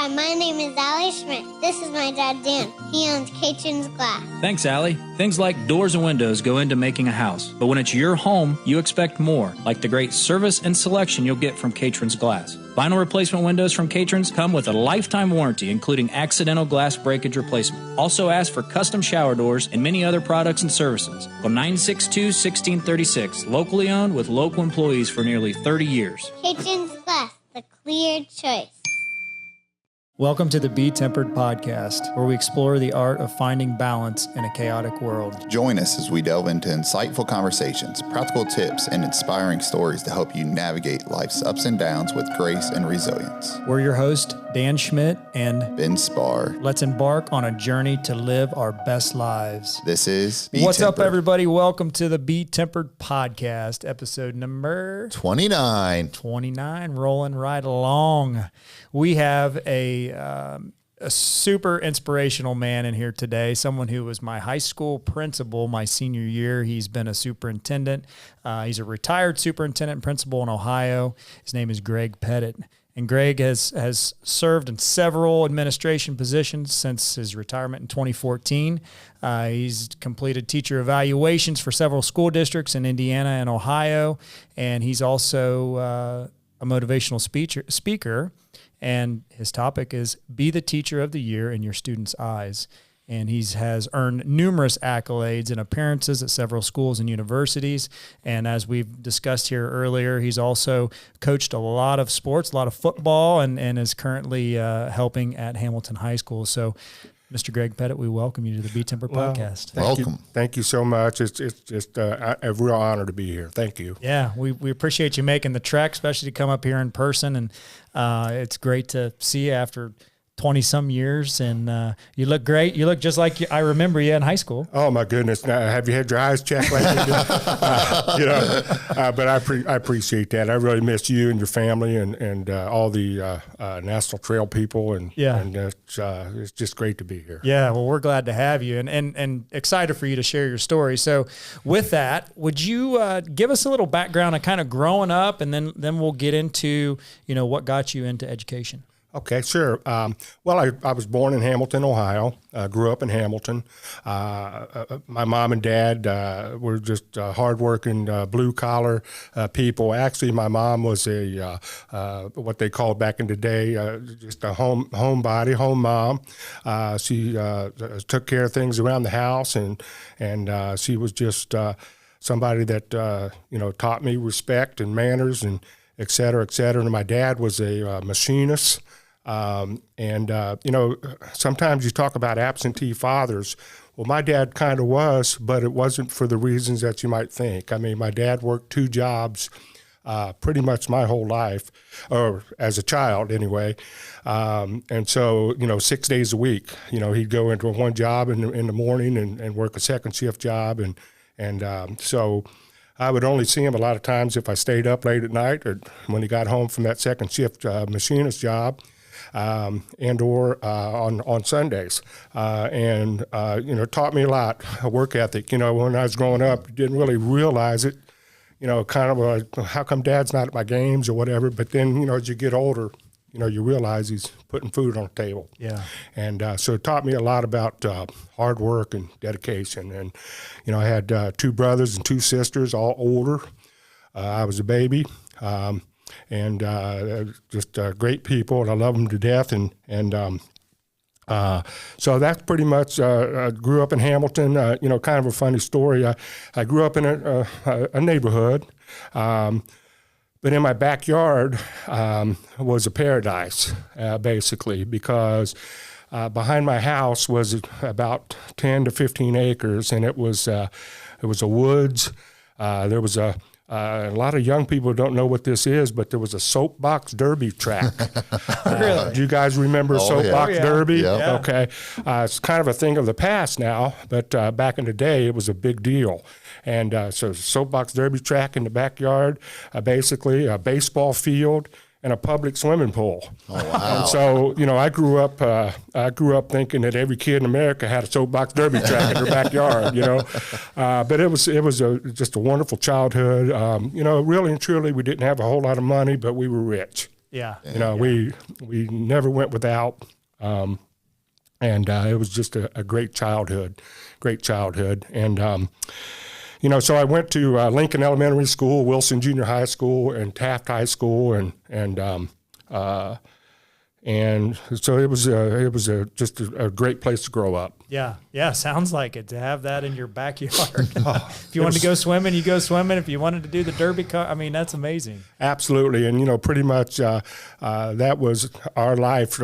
Hi, my name is Allie Schmidt. This is my dad, Dan. He owns Catron's Glass. Thanks, Allie. Things like doors and windows go into making a house. But when it's your home, you expect more, like the great service and selection you'll get from Catron's Glass. Vinyl replacement windows from Catron's come with a lifetime warranty, including accidental glass breakage replacement. Also ask for custom shower doors and many other products and services. Call 962-1636. Locally owned with local employees for nearly 30 years. Catron's Glass, the clear choice. Welcome to the BeTempered podcast, where we explore the art of finding balance in a chaotic world. Join us as we delve into insightful conversations, practical tips, and inspiring stories to help you navigate life's ups and downs with grace and resilience. We're your hosts, Dan Schmidt and Ben Spar. Let's embark on a journey to live our best lives. This is BeTempered. What's up, everybody? Welcome to the BeTempered podcast, episode number 29. 29, rolling right along. We have a super inspirational man in here today, someone who was my high school principal my senior year. He's been a superintendent. He's a retired superintendent and principal in Ohio. His name is Greg Pettit. And Greg has served in several administration positions since his retirement in 2014. He's completed teacher evaluations for several school districts in Indiana and Ohio. And he's also a motivational speaker. And his topic is Be the Teacher of the Year in Your Students' Eyes. And he has earned numerous accolades and appearances at several schools and universities. And as we've discussed here earlier, he's also coached a lot of sports, a lot of football, and is currently helping at Hamilton High School. So, Mr. Greg Pettit, we welcome you to the BeTempered podcast. Welcome. Thank you so much. It's just a real honor to be here. Thank you. Yeah, we appreciate you making the trek, especially to come up here in person. And it's great to see you after 20-some years, and you look great. You look just like I remember you in high school. Oh, my goodness. Now, have you had your eyes checked like you do? But I appreciate that. I really miss you and your family and all the National Trail people, and it's just great to be here. Yeah, well, we're glad to have you and excited for you to share your story. So with that, would you give us a little background on kind of growing up, and then we'll get into, what got you into education? Okay, sure. Well, I was born in Hamilton, Ohio. Grew up in Hamilton. My mom and dad were just hardworking, blue-collar people. Actually, my mom was a what they called back in the day just a home mom. She took care of things around the house, and she was just somebody that taught me respect and manners and et cetera, et cetera. And my dad was a machinist. Sometimes you talk about absentee fathers. Well, my dad kind of was, but it wasn't for the reasons that you might think. I mean, my dad worked 2 jobs pretty much my whole life, or as a child anyway. And so, 6 days a week, he'd go into one job in the morning and work a second shift job. So I would only see him a lot of times if I stayed up late at night or when he got home from that second shift machinist job. And/or on Sundays, taught me a lot, a work ethic. When I was growing up, didn't really realize it. Kind of like, how come Dad's not at my games or whatever? But then, as you get older, you realize he's putting food on the table. Yeah. And so it taught me a lot about hard work and dedication. And I had 2 brothers and 2 sisters, all older. I was a baby. And just great people, and I love them to death. So that's pretty much. I grew up in Hamilton. Kind of a funny story. I grew up in a neighborhood, but in my backyard was a paradise, basically, because behind my house was about 10 to 15 acres, and it was a woods. There was a lot of young people don't know what this is, but there was a soapbox derby track. Really? Do you guys remember soapbox derby? Yeah. Okay. It's kind of a thing of the past now, but back in the day, it was a big deal. And so soapbox derby track in the backyard, basically a baseball field, and a public swimming pool. Oh, wow. And so, I grew up thinking that every kid in America had a soapbox derby track in their backyard, But it was just a wonderful childhood. Really and truly, we didn't have a whole lot of money, but we were rich. Yeah. You know, we never went without, and it was just a great childhood. And you know, so I went to Lincoln Elementary School, Wilson Junior High School, and Taft High School, and so it was just a great place to grow up. Yeah, sounds like it, to have that in your backyard. If you wanted to go swimming, you go swimming. If you wanted to do the derby car, I mean, that's amazing. Absolutely, and you know, pretty much that was our life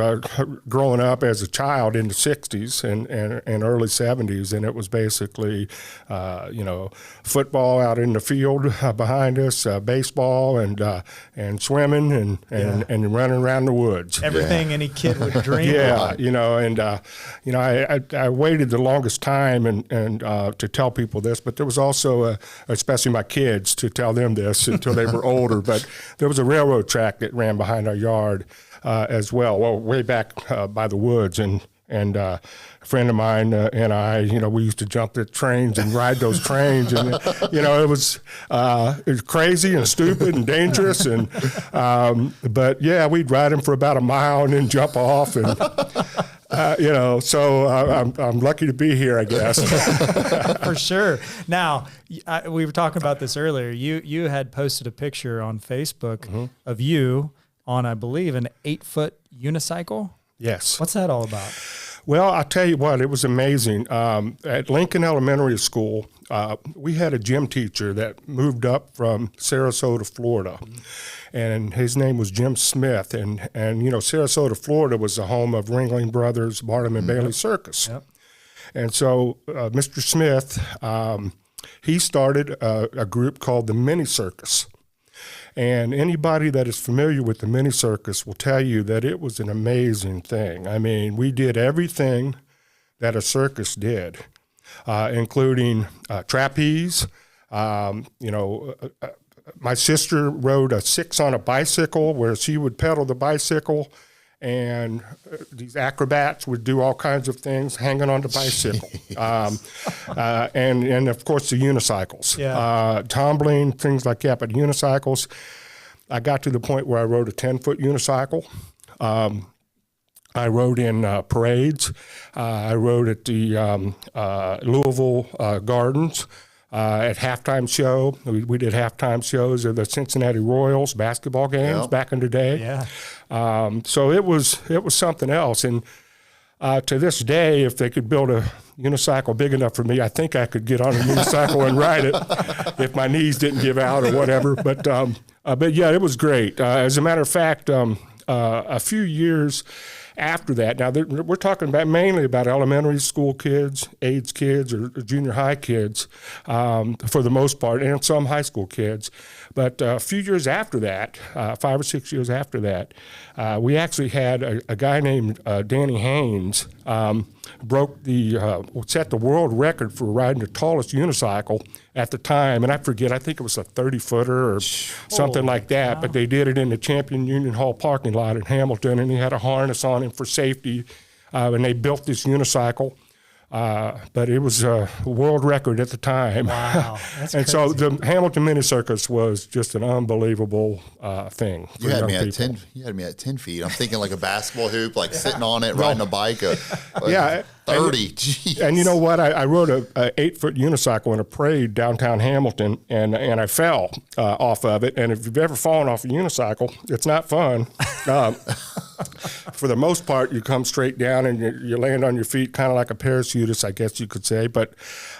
growing up as a child in the '60s and early '70s, and it was basically, you know, football out in the field behind us, baseball and swimming and running around the woods. Everything any kid would dream Yeah, of. you know, and you know, I waited the longest time and to tell people this, but there was also, especially my kids, to tell them this until they were older. But there was a railroad track that ran behind our yard as well. Well, way back by the woods, and a friend of mine and I, you know, we used to jump the trains and ride those trains, and you know, it was crazy and stupid and dangerous, and but yeah, we'd ride them for about a mile and then jump off, and you know, so I'm lucky to be here, I guess. For sure. Now, we were talking about this earlier. You had posted a picture on Facebook of you on, I believe, an 8-foot unicycle. Yes. What's that all about? Well, I'll tell you what, it was amazing. At Lincoln Elementary School, we had a gym teacher that moved up from Sarasota, Florida, and his name was Jim Smith. And you know, Sarasota, Florida was the home of Ringling Brothers, Barnum and Bailey Circus. Yep. And so Mr. Smith, he started a group called the Mini Circus. And anybody that is familiar with the mini circus will tell you that it was an amazing thing. I mean, we did everything that a circus did, including trapeze. You know, my sister rode a 6 on a bicycle where she would pedal the bicycle, and these acrobats would do all kinds of things hanging on the bicycle. And of course the unicycles, tumbling, things like that. But unicycles, I got to the point where I rode a 10-foot unicycle. I rode in parades. I rode at the Louisville Gardens. At halftime show, we did halftime shows of the Cincinnati Royals basketball games back in the day. Yeah. So it was something else. And to this day, if they could build a unicycle big enough for me, I think I could get on a unicycle and ride it if my knees didn't give out or whatever. But yeah, it was great. As a matter of fact, a few years after that, now we're talking about mainly about elementary school kids, AIDS kids, or junior high kids, for the most part, and some high school kids. But a few years after that, 5 or 6 years after that, we actually had a guy named Danny Haynes set the world record for riding the tallest unicycle at the time. And I forget, I think it was a 30-footer or something like that. Wow. But they did it in the Champion Union Hall parking lot in Hamilton, and he had a harness on him for safety. And they built this unicycle. But it was a world record at the time. Wow, that's and crazy. so the Hamilton Mini Circus was just an unbelievable thing. You had me at 10. You had me at 10 feet. I'm thinking like a basketball hoop, like sitting on it, riding a bike. Yeah, 30. Jeez. And you know what? I rode a 8-foot unicycle in a parade downtown Hamilton, and I fell off of it. And if you've ever fallen off a unicycle, it's not fun. For the most part, you come straight down and you land on your feet, kind of like a parachutist, I guess you could say. But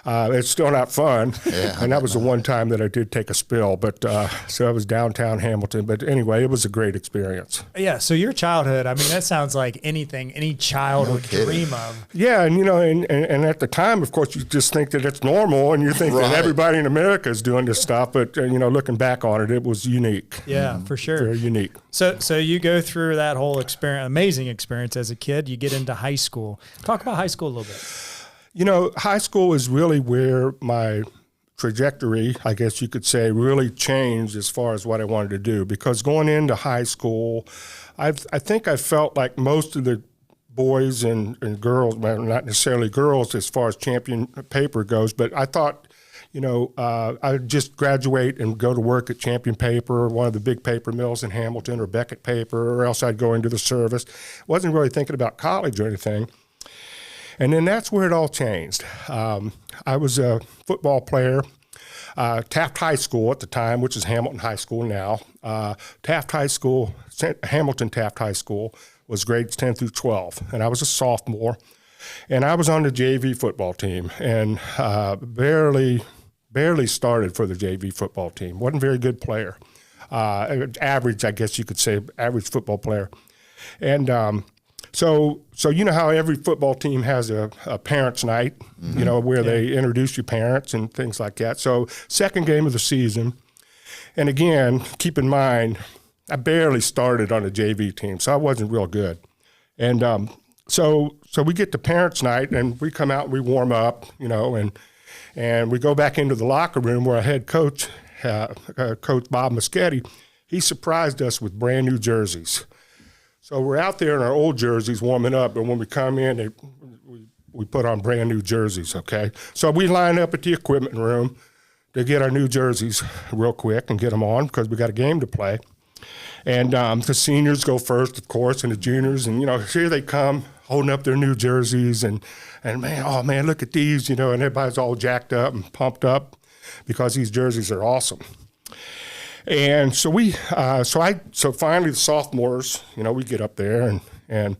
it's still not fun. Yeah, and that was the one time that I did take a spill. But so I was downtown Hamilton. But anyway, it was a great experience. Yeah. So your childhood, I mean, that sounds like anything any child would dream of. Yeah, and you know, and at the time, of course, you just think that it's normal, and you think that everybody in America is doing this stuff. But you know, looking back on it, it was unique. Yeah, for sure. Very unique. So you go through that whole experience, amazing experience as a kid. You get into high school. Talk about high school a little bit. You know, high school is really where my trajectory, I guess you could say, really changed as far as what I wanted to do. Because going into high school, I think I felt like most of the boys and girls, well, not necessarily girls as far as champion paper goes, but I thought, I would just graduate and go to work at Champion Paper, one of the big paper mills in Hamilton, or Beckett Paper, or else I'd go into the service. Wasn't really thinking about college or anything. And then that's where it all changed. I was a football player. Taft High School at the time, which is Hamilton High School now. Taft High School, Hamilton Taft High School, was grades 10 through 12, and I was a sophomore. And I was on the JV football team, and barely started for the JV football team. Wasn't a very good player. Average, I guess you could say, average football player. And so you know how every football team has a parents' night, where they introduce your parents and things like that. So second game of the season, and again, keep in mind, I barely started on the JV team, so I wasn't real good. And so we get to parents' night, and we come out and we warm up, and we go back into the locker room where our head coach, Coach Bob Moschetti, he surprised us with brand new jerseys. So we're out there in our old jerseys warming up, and when we come in, we put on brand new jerseys, okay? So we line up at the equipment room to get our new jerseys real quick and get them on because we got a game to play. And the seniors go first, of course, and the juniors, and, here they come holding up their new jerseys, and man, look at these, and everybody's all jacked up and pumped up because these jerseys are awesome. And so so finally the sophomores, we get up there and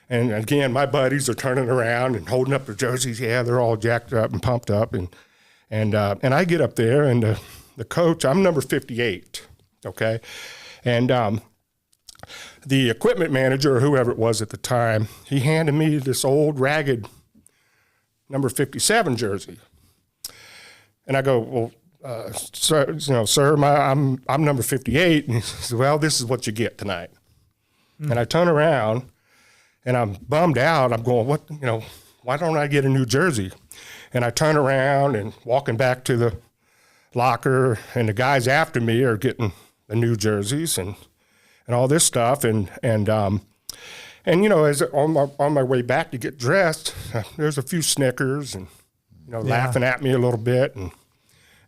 again, my buddies are turning around and holding up their jerseys. Yeah, they're all jacked up and pumped up. And I get up there, and the coach, I'm number 58. Okay. And, the equipment manager, or whoever it was at the time, he handed me this old ragged number 57 jersey. And I go, well, sir, I'm number 58. And he says, well, this is what you get tonight. And I turn around, and I'm bummed out. I'm going, why don't I get a new jersey? And I turn around and walking back to the locker, and the guys after me are getting the new jerseys and all this stuff. And as on my way back to get dressed, there's a few snickers and, laughing at me a little bit. And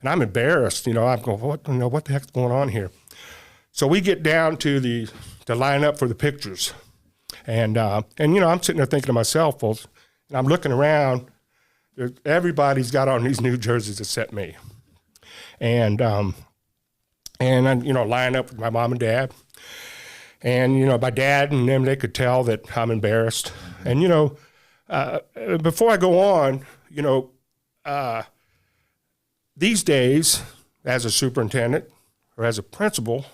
I'm embarrassed, I'm going, what the heck's going on here? So we get down to the line up for the pictures. And I'm sitting there thinking to myself, well, and I'm looking around, everybody's got on these new jerseys except me. And I, line up with my mom and dad. And, my dad and them, they could tell that I'm embarrassed. And, before I go on, these days, as a superintendent or as a principal,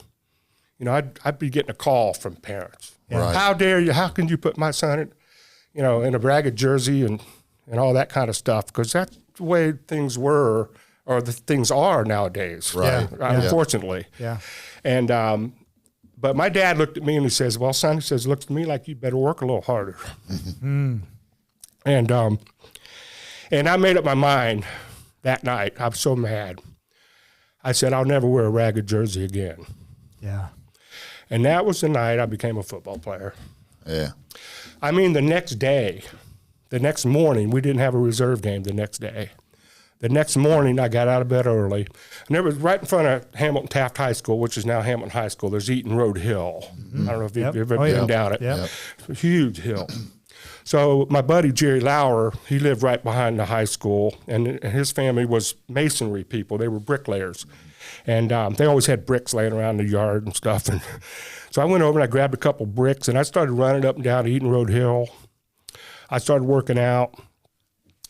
I'd be getting a call from parents. Right. How dare you? How can you put my son in a ragged jersey and all that kind of stuff? Because that's the way things were or the things are nowadays. Right. Unfortunately. Yeah. And, but my dad looked at me and he says, well, son, it looks to me like you better work a little harder. And I made up my mind that night. I was so mad. I said, I'll never wear a ragged jersey again. Yeah. And that was the night I became a football player. Yeah. I mean, the next morning, we didn't have a reserve game the next day. The next morning, I got out of bed early, and there was right in front of Hamilton Taft High School, which is now Hamilton High School. There's Eaton Road Hill. I don't know if you've ever been down it. Yep. It's a huge hill. So my buddy Jerry Lauer, he lived right behind the high school, and his family was masonry people. They were bricklayers, and they always had bricks laying around the yard and stuff. And so I went over and I grabbed a couple bricks, and I started running up and down Eaton Road Hill. I started working out.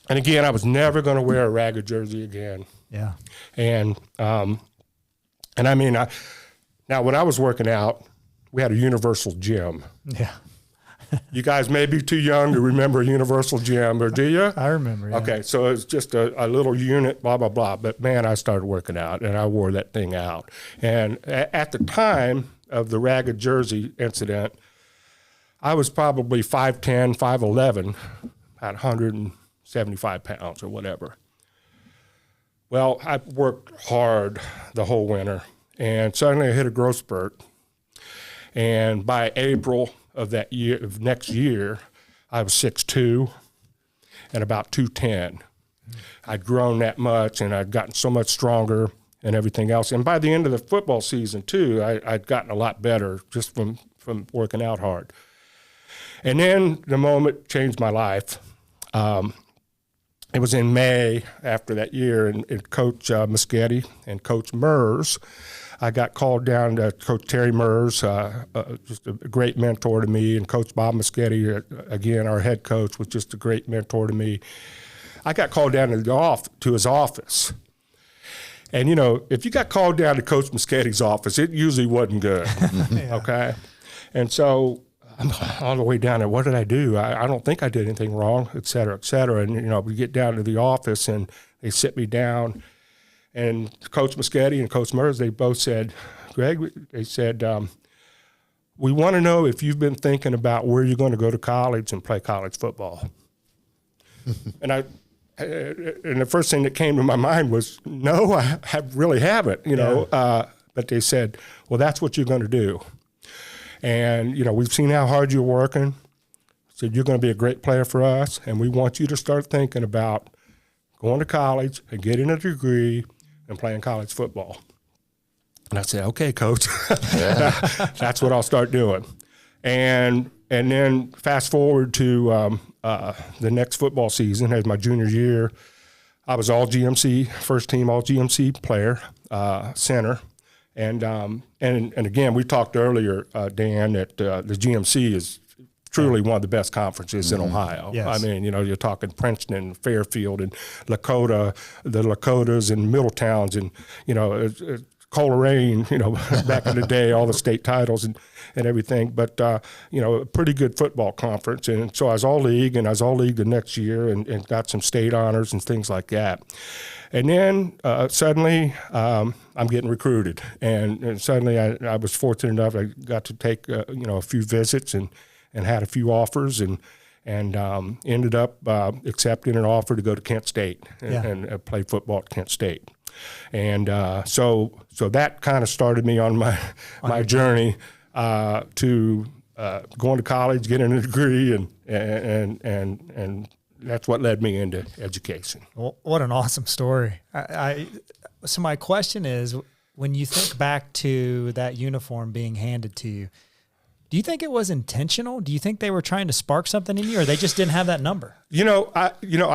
And again, I was never going to wear a ragged jersey again. Yeah. And I mean, now when I was working out, we had a universal gym. Yeah. You guys may be too young to remember a universal gym, or do you? I remember. Yeah. Okay, so it's just a little unit, blah, blah, blah. But man, I started working out, and I wore that thing out. And at the time of the ragged jersey incident, I was probably 5'10", 5'11", about 175 pounds or whatever. Well, I worked hard the whole winter, and suddenly I hit a growth spurt. And by April of that year, of next year, I was 6'2" and about 210. I'd grown that much, and I'd gotten so much stronger and everything else. And by the end of the football season, too, I'd gotten a lot better just from working out hard. And then the moment changed my life. It was in May after that year, and Coach Muschetti and Coach Mers, I got called down to Coach Terry Mers, just a great mentor to me, and Coach Bob Muschetti, again, our head coach, was just a great mentor to me. I got called down to his office. And, if you got called down to Coach Muschetti's office, it usually wasn't good, okay? And so I'm all the way down there. What did I do? I don't think I did anything wrong, et cetera, et cetera. And, we get down to the office, and they sit me down. And Coach Muschetti and Coach Mers, they both said, Greg, they said, we want to know if you've been thinking about where you're going to go to college and play college football. And the first thing that came to my mind was, no, I really haven't, but they said, well, that's what you're going to do. And, we've seen how hard you're working. Said, you're going to be a great player for us, and we want you to start thinking about going to college and getting a degree and playing college football. And I said, okay, Coach, that's what I'll start doing. And then fast forward to the next football season, as my junior year, I was all GMC, first team all GMC player, center. And again, we talked earlier, Dan, that the GMC is truly one of the best conferences in Ohio. Yes. I mean, you're talking Princeton, Fairfield, and Lakota, the Lakotas and Middletowns, and, Coleraine, back in the day, all the state titles and everything. But, a pretty good football conference. And so I was all league, and I was all league the next year and got some state honors and things like that. And then suddenly I'm getting recruited. And suddenly I was fortunate enough, I got to take, a few visits and had a few offers and ended up accepting an offer to go to Kent State and play football at Kent State. And so that kind of started me on my journey to going to college, getting a degree, and that's what led me into education. Well, what an awesome story. So my question is, when you think back to that uniform being handed to you, do you think it was intentional? Do you think they were trying to spark something in you, or they just didn't have that number? I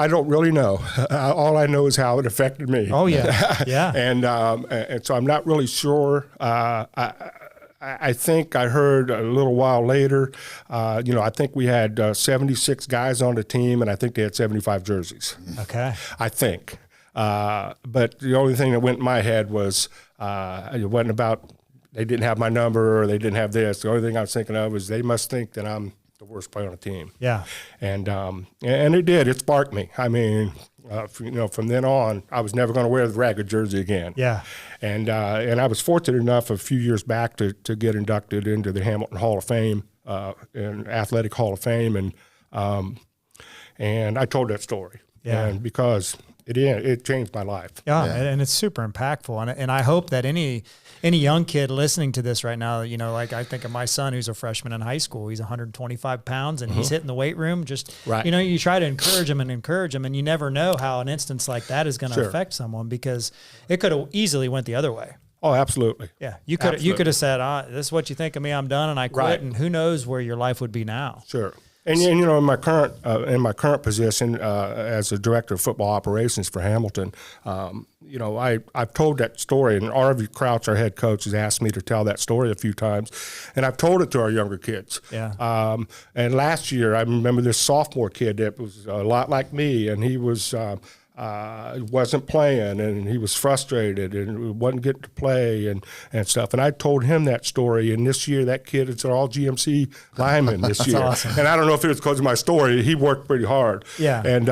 don't really know. All I know is how it affected me. Oh yeah, yeah. And so I'm not really sure. I think I heard a little while later. I think we had 76 guys on the team, and I think they had 75 jerseys. Okay. I think. But the only thing that went in my head was it wasn't about. They didn't have my number or they didn't have this. The only thing I was thinking of was they must think that I'm the worst player on the team. Yeah. And it did. It sparked me. I mean, from then on, I was never going to wear the ragged jersey again. Yeah. And I was fortunate enough a few years back to get inducted into the Hamilton Hall of Fame, and Athletic Hall of Fame. And I told that story. Yeah. And because it changed my life. Yeah. And it's super impactful. And I hope that any young kid listening to this right now, like I think of my son who's a freshman in high school, he's 125 pounds and he's hitting the weight room. Just, right. You try to encourage him, and you never know how an instance like that is going to affect someone, because it could have easily went the other way. Oh, absolutely. Yeah. You could have said, this is what you think of me, I'm done, and I quit. Right. And who knows where your life would be now. Sure. And in my current position as the director of football operations for Hamilton, I've told that story, and Arvie Crouch, our head coach, has asked me to tell that story a few times, and I've told it to our younger kids. Yeah. And last year, I remember this sophomore kid that was a lot like me, and he was wasn't playing, and he was frustrated and wasn't getting to play and stuff. And I told him that story, and this year that kid is an all GMC lineman this year. Awesome. And I don't know if it was because of my story. He worked pretty hard. Yeah. And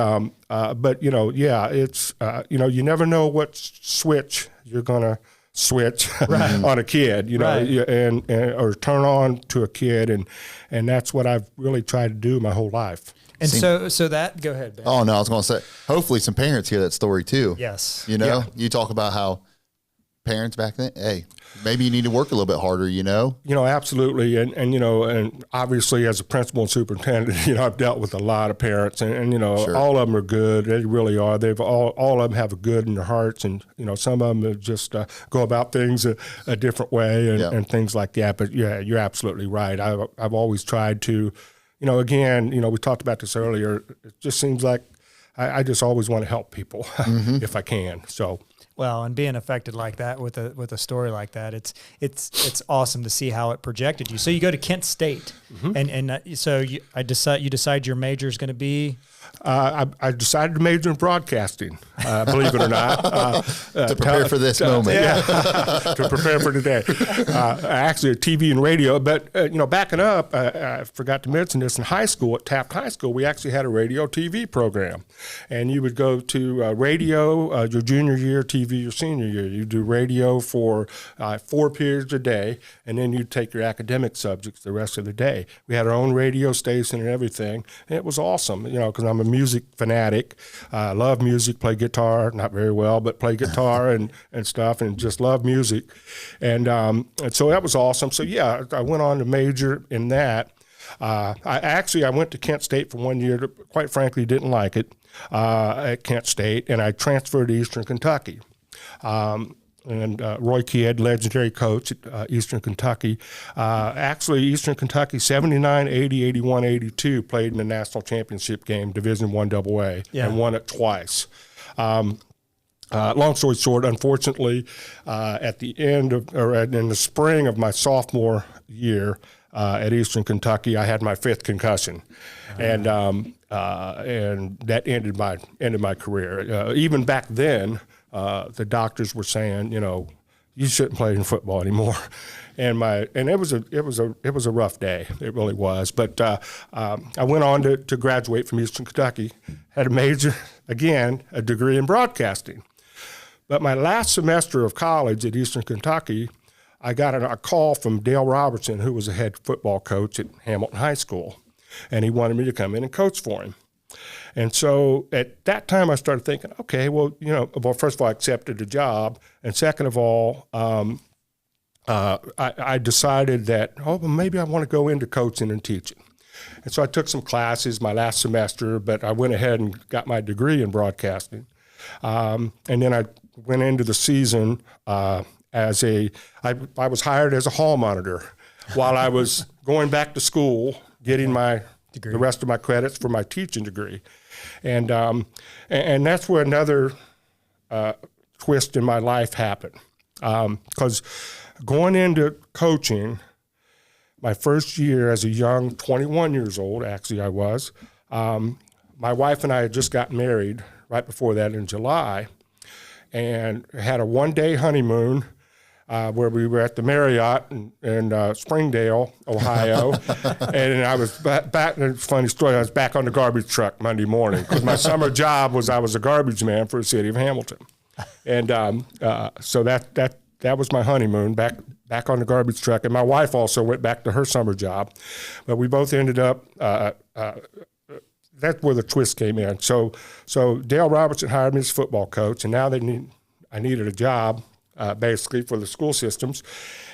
but it's you never know what switch you're gonna switch on a kid, and or turn on to a kid, and that's what I've really tried to do my whole life. And so that, go ahead, Ben. Oh, no, I was going to say, hopefully some parents hear that story too. Yes. You talk about how parents back then? Hey, maybe you need to work a little bit harder, You know, absolutely. And you know, and obviously as a principal and superintendent, you know, I've dealt with a lot of parents and you know, Sure. all of them are good. They really are. They've all of them have a good in their hearts. And, you know, some of them just go about things a different way and things like that. But yeah, you're absolutely right. I've always tried to, you know, again, you know, we talked about this earlier. It just seems like I just always want to help people if I can. So. Well, and being affected like that with a story like that, it's awesome to see how it projected you. So you go to Kent State, and so you decide your major is going to be. I decided to major in broadcasting, believe it or not. to prepare for this moment. Yeah, to prepare for today. Actually, TV and radio. But, you know, backing up, I forgot to mention this. In high school, at Taft High School, we actually had a radio TV program. And you would go to radio your junior year, TV your senior year. You do radio for 4 periods a day, and then you'd take your academic subjects the rest of the day. We had our own radio station and everything. And it was awesome, you know, because I'm a music fanatic. I love music, play guitar, not very well, but play guitar and stuff, and just love music. And so that was awesome. So, yeah, I went on to major in that. I went to Kent State for 1 year. Quite frankly, didn't like it at Kent State, and I transferred to Eastern Kentucky. And Roy Kidd, legendary coach at Eastern Kentucky. Actually, Eastern Kentucky, 79, 80, 81, 82, played in the national championship game, Division I AA, and won it twice. Long story short, unfortunately, at the end of, or in the spring of my sophomore year at Eastern Kentucky, I had my 5th concussion. And that ended my career. Even back then, the doctors were saying, you know, you shouldn't play in football anymore, and it was a rough day. It really was. But I went on to graduate from Eastern Kentucky, had a major, again, a degree in broadcasting. But my last semester of college at Eastern Kentucky, I got a call from Dale Robertson, who was a head football coach at Hamilton High School, and he wanted me to come in and coach for him. And so at that time, I started thinking, okay, well, you know, well, first of all, I accepted the job. And second of all, I decided that, well, maybe I want to go into coaching and teaching. And so I took some classes my last semester, but I went ahead and got my degree in broadcasting. And then I went into the season I was hired as a hall monitor while I was going back to school, getting the rest of my credits for my teaching degree. And that's where another twist in my life happened. Because going into coaching, my first year as a young 21 years old, actually I was, my wife and I had just gotten married right before that in July, and had a one-day honeymoon where we were at the Marriott in Springdale, Ohio. And I was back, and it's a funny story, I was back on the garbage truck Monday morning, because my summer job was I was a garbage man for the city of Hamilton. And so that was my honeymoon, back on the garbage truck. And my wife also went back to her summer job. But we both ended up, that's where the twist came in. So Dale Robertson hired me as football coach, and now I needed a job, basically, for the school systems,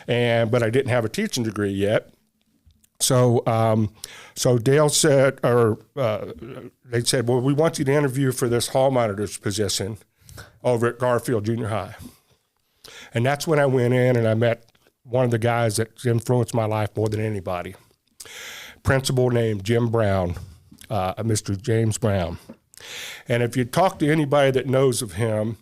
but I didn't have a teaching degree yet. So Dale said, they said, well, we want you to interview for this hall monitor's position over at Garfield Junior High. And that's when I went in and I met one of the guys that influenced my life more than anybody. Principal named Jim Brown, Mr. James Brown. And if you talk to anybody that knows of him,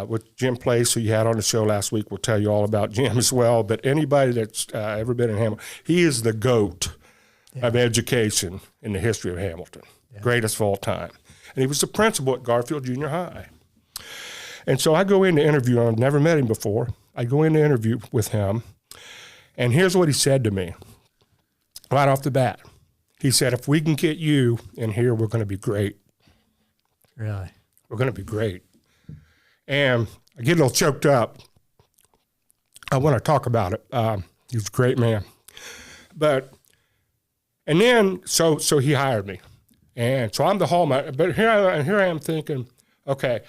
with Jim Place, who you had on the show last week, will tell you all about Jim as well. But anybody that's ever been in Hamilton, he is the GOAT of education in the history of Hamilton, greatest of all time. And he was the principal at Garfield Junior High. And so I go in to interview him. I've never met him before. I go in to interview with him, and here's what he said to me right off the bat. He said, if we can get you in here, we're going to be great. Really? We're going to be great. And I get a little choked up. I want to talk about it. He was a great man. And then, so he hired me. And so I'm the hall manager. But here I am thinking, okay,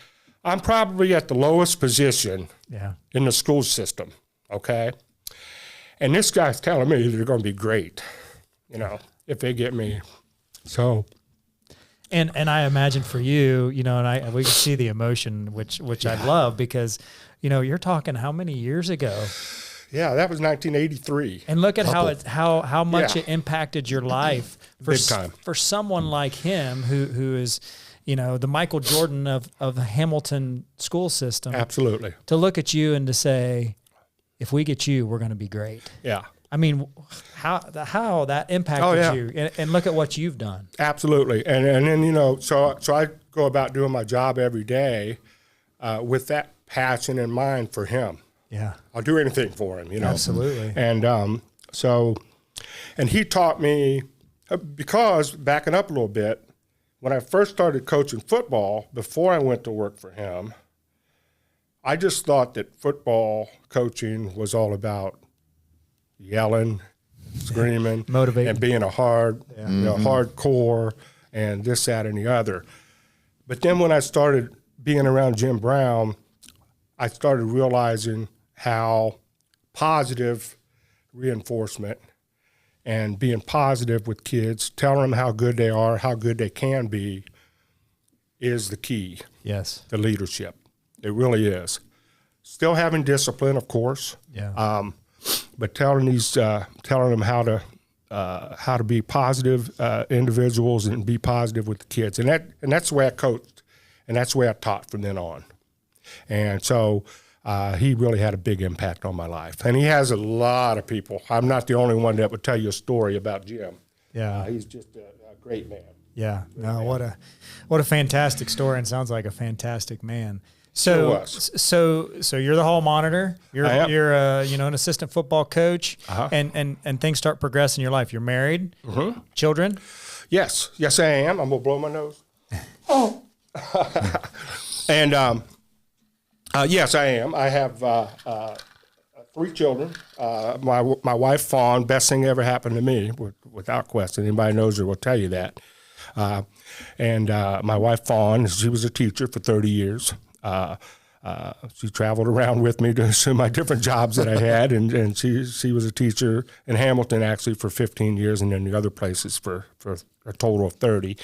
I'm probably at the lowest position Yeah. in the school system, okay? And this guy's telling me they're going to be great, if they get me. So, And I imagine for you, and we can see the emotion, which I love, because, you're talking how many years ago? yeah, that was 1983. And look at how much Yeah. it impacted your life Big time. For someone like him who is, the Michael Jordan of the Hamilton school system. Absolutely. To look at you and to say, if we get you, we're going to be great. Yeah. I mean, how that impacted you, and look at what you've done. Absolutely. And then, so I go about doing my job every day with that passion in mind for him. Yeah. I'll do anything for him, Absolutely. And and he taught me, because backing up a little bit, when I first started coaching football, before I went to work for him, I just thought that football coaching was all about yelling, screaming, Motivating. and being a hardcore and this, that, and the other. But then when I started being around Jim Brown, I started realizing how positive reinforcement and being positive with kids, telling them how good they are, how good they can be, is the key Yes. to leadership. It really is. Still having discipline, of course. Yeah. But telling them how to be positive individuals and be positive with the kids, and that's the way I coached, and that's the way I taught from then on. And so he really had a big impact on my life, and he has a lot of people. I'm not the only one that would tell you a story about Jim. Yeah. He's just a great man. Yeah. No, what a fantastic story, and sounds like a fantastic man. So you're the hall monitor. You're I am. You're an assistant football coach, and things start progressing in your life. You're married, children. Yes, I am. I'm gonna blow my nose. Oh, and yes, I am. I have 3 children. My wife Fawn, best thing ever happened to me, without question. Anybody knows her will tell you that. And my wife Fawn, she was a teacher for 30 years. She traveled around with me to some of my different jobs that I had, and she was a teacher in Hamilton actually for 15 years, and then the other places for a total of 30.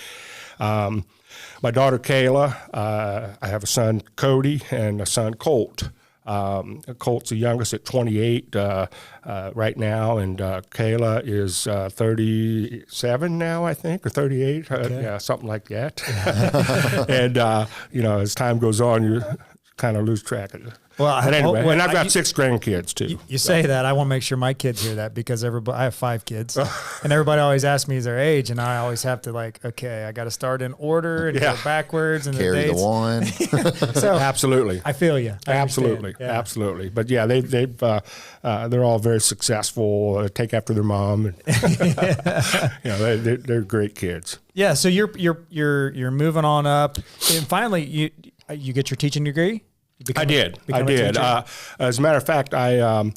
My daughter Kayla, I have a son Cody and a son Colt. Colt's the youngest at 28 right now, and Kayla is 37 now, I think, or 38, yeah, something like that. And as time goes on, you kind of lose track of it. Well, but anyway, and I've got 6 grandkids too. You say that, I want to make sure my kids hear that, because I have 5 kids, and everybody always asks me their age, and I always have to okay, I got to start in order and go backwards and carry the one. So absolutely, I feel you. Absolutely. But yeah, they're all very successful. Take after their mom. And, they're great kids. Yeah. So you're moving on up, and finally you get your teaching degree. I did. As a matter of fact, I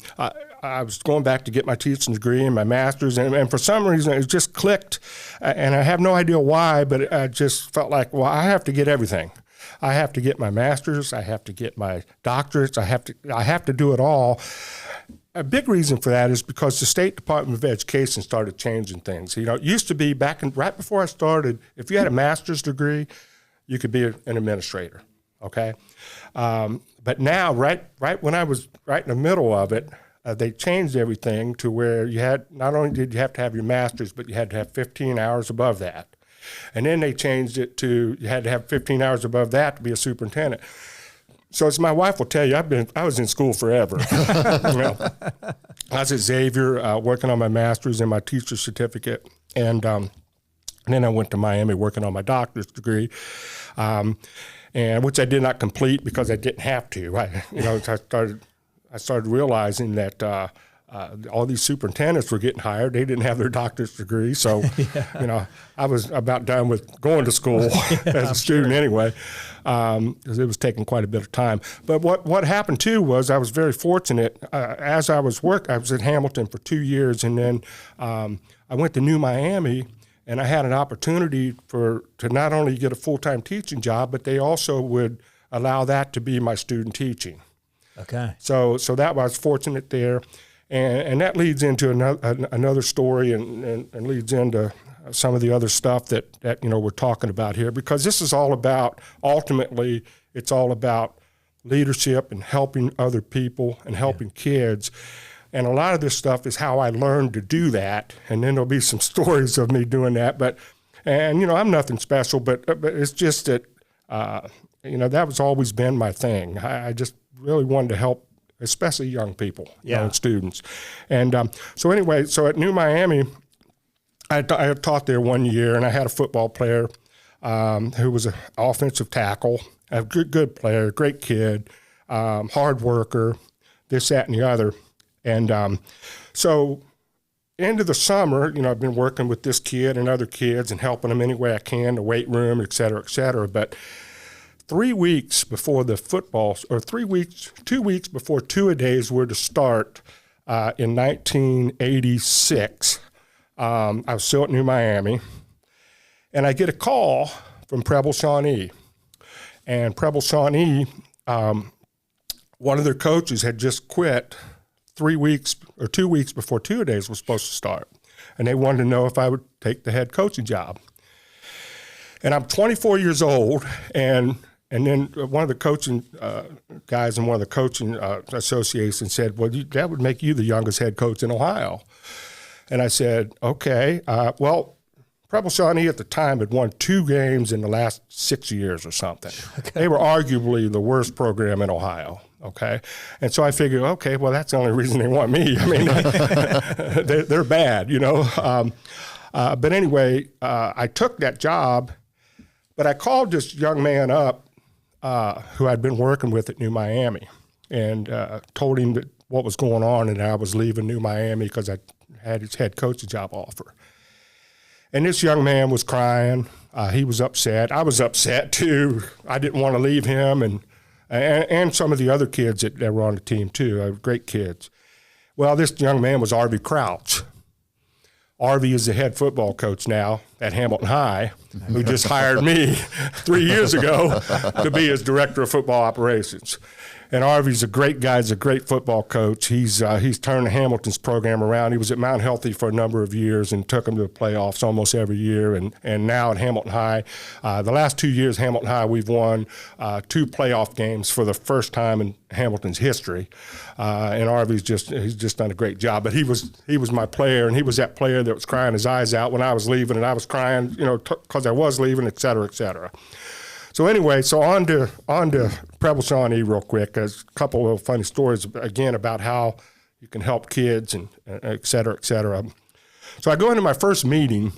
was going back to get my teaching degree and my master's, and for some reason it just clicked, and I have no idea why, but I just felt like, well, I have to get everything. I have to get my master's. I have to get my doctorates. I have to do it all. A big reason for that is because the State Department of Education started changing things. It used to be right before I started, if you had a master's degree, you could be an administrator. Okay. But now, right when I was right in the middle of it, they changed everything to where not only did you have to have your master's, but you had to have 15 hours above that. And then they changed it to you had to have 15 hours above that to be a superintendent. So as my wife will tell you, I was in school forever. I was at Xavier working on my master's and my teacher's certificate, and then I went to Miami working on my doctorate degree. And which I did not complete because I didn't have to. I started realizing that all these superintendents were getting hired. They didn't have their doctorate degree, so I was about done with going to school as a student anyway, because it was taking quite a bit of time. But what happened too was I was very fortunate. As I was I was at Hamilton for 2 years, and then I went to New Miami. And I had an opportunity to not only get a full-time teaching job, but they also would allow that to be my student teaching. Okay. So that was fortunate there. And that leads into another story and leads into some of the other stuff that we're talking about here, because this is all about, ultimately, it's all about leadership and helping other people and helping kids. And a lot of this stuff is how I learned to do that. And then there'll be some stories of me doing that. And I'm nothing special, but it's just that, that was always been my thing. I just really wanted to help, especially young people, and students. And so at New Miami, I taught there 1 year, and I had a football player who was an offensive tackle, a good player, great kid, hard worker, this, that, and the other. And so into the summer, I've been working with this kid and other kids and helping them any way I can, the weight room, et cetera, but 3 weeks before the football, or 2 weeks before two-a-days were to start in 1986, I was still at New Miami, and I get a call from Preble Shawnee. And Preble Shawnee, one of their coaches had just quit 2 weeks before two-a-days was supposed to start. And they wanted to know if I would take the head coaching job. And I'm 24 years old, and then one of the coaching guys in one of the coaching associations said, well, that would make you the youngest head coach in Ohio. And I said, okay. Well, Preble Shawnee at the time had won 2 games in the last 6 years or something. Okay. They were arguably the worst program in Ohio, okay? And so I figured, okay, well, that's the only reason they want me. I mean, they're bad, But anyway, I took that job, but I called this young man up who I'd been working with at New Miami, and told him that what was going on, and I was leaving New Miami because I had his head coaching job offer. And this young man was crying. He was upset. I was upset too. I didn't want to leave him, and some of the other kids that were on the team too, great kids. Well, this young man was Arvie Crouch. Arvie is the head football coach now at Hamilton High, who just hired me 3 years ago to be his director of football operations. And Arvie's a great guy. He's a great football coach. He's turned Hamilton's program around. He was at Mount Healthy for a number of years and took them to the playoffs almost every year. And now at Hamilton High, the last 2 years, Hamilton High, we've won 2 playoff games for the first time in Hamilton's history. And Arvie's he's just done a great job. But he was my player, and he was that player that was crying his eyes out when I was leaving, and I was crying, because I was leaving, et cetera, et cetera. So anyway, on to Preble Shawnee real quick. There's a couple of funny stories, again, about how you can help kids and et cetera, et cetera. So I go into my first meeting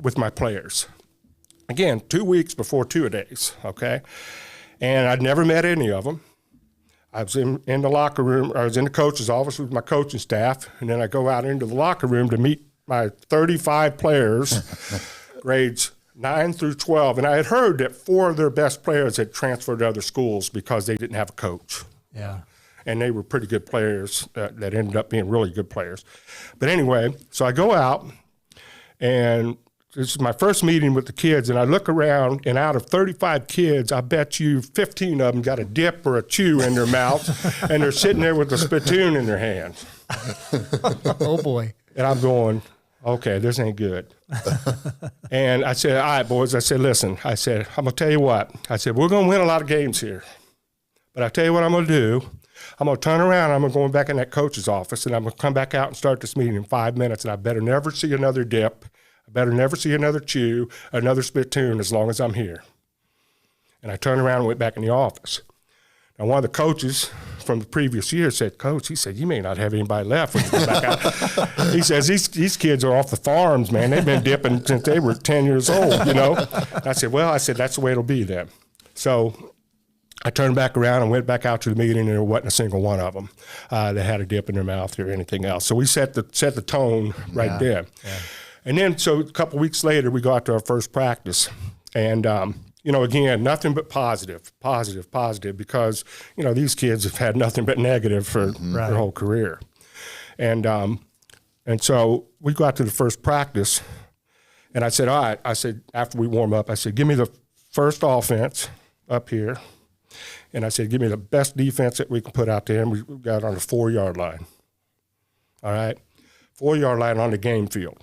with my players. Again, 2 weeks before two-a-days, okay? And I'd never met any of them. I was in the locker room. I was in the coach's office with my coaching staff, and then I go out into the locker room to meet my 35 players, grades 9 through 12, and I had heard that 4 of their best players had transferred to other schools because they didn't have a coach. Yeah. And they were pretty good players that ended up being really good players. But anyway, so I go out, and this is my first meeting with the kids, and I look around, and out of 35 kids, I bet you 15 of them got a dip or a chew in their mouth, and they're sitting there with a spittoon in their hand. Oh, boy. And I'm going, okay, this ain't good. And I said, all right, boys. I said, listen. I said, I'm going to tell you what. I said, we're going to win a lot of games here. But I tell you what I'm going to do. I'm going to turn around. I'm going to go back in that coach's office, and I'm going to come back out and start this meeting in 5 minutes, and I better never see another dip. I better never see another chew, another spittoon as long as I'm here. And I turned around and went back in the office. Now, one of the coaches from the previous year said, Coach, he said, you may not have anybody left when you go back out. He says, these kids are off the farms, man. They've been dipping since they were 10 years old, And I said, that's the way it'll be then. So I turned back around and went back out to the meeting, and there wasn't a single one of them that had a dip in their mouth or anything else. So we set the tone right there. Yeah. And then, so a couple weeks later, we go out to our first practice, and again, nothing but positive, because, these kids have had nothing but negative for their whole career. And so we go out to the first practice, and I said, all right, I said, after we warm up, I said, give me the first offense up here, And I said, give me the best defense that we can put out there. And we got on the 4-yard line. All right? 4-yard line on the game field.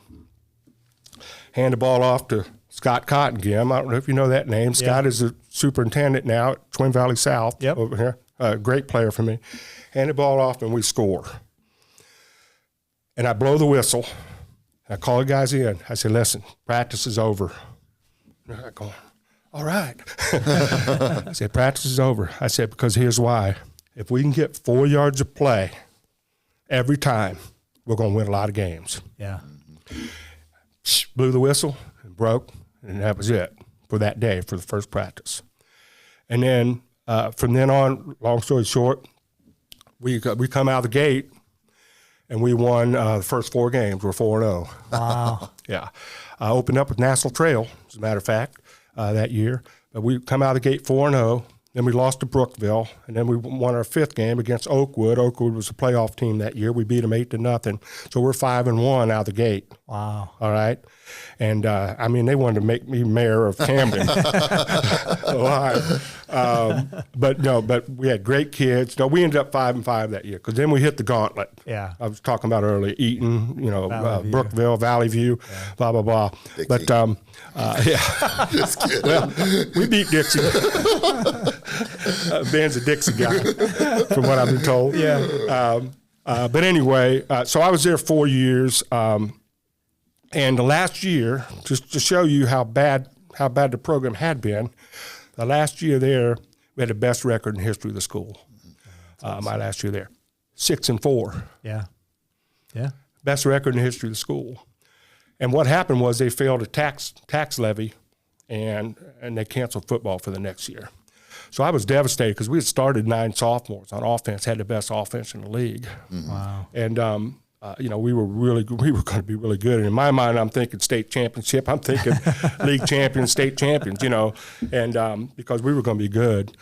Hand the ball off to Scott Cottengim. I don't know if you know that name. Yeah. Scott is the superintendent now at Twin Valley South over here. Great player for me. Hand the ball off, and we score. And I blow the whistle. I call the guys in. I said, listen, practice is over. And they're going, all right. I said, practice is over. I said, because here's why. If we can get 4 yards of play every time, we're going to win a lot of games. Yeah. Blew the whistle and broke, and that was it for that day, for the first practice. And then from then on, long story short, we come out of the gate, and we won the first 4 games. We're 4-0. Wow. Yeah. I opened up with National Trail, as a matter of fact, that year. But we come out of the gate 4-0. Then we lost to Brookville, and then we won our 5th game against Oakwood. Oakwood was a playoff team that year. We beat them 8-0. So we're 5-1 out of the gate. Wow. All right. And I mean, they wanted to make me mayor of Camden. But we had great kids. No, we ended up 5-5 that year because then we hit the gauntlet. Yeah. I was talking about earlier, Eaton, Valley View. Brookville, Valley View, blah, blah, blah. Dixie. But Just kidding. well, we beat Dixie. Ben's a Dixie guy, from what I've been told. Yeah. But anyway, so I was there 4 years. And the last year, just to show you how bad the program had been, the last year there, we had the best record in the history of the school. My last year there, 6-4. Yeah. Yeah. Best record in the history of the school. And what happened was they failed a tax levy, and they canceled football for the next year. So I was devastated because we had started 9 sophomores on offense, had the best offense in the league. Mm-hmm. Wow. And we were going to be really good. And in my mind, I'm thinking state championship. I'm thinking league champions, state champions. And because we were going to be good.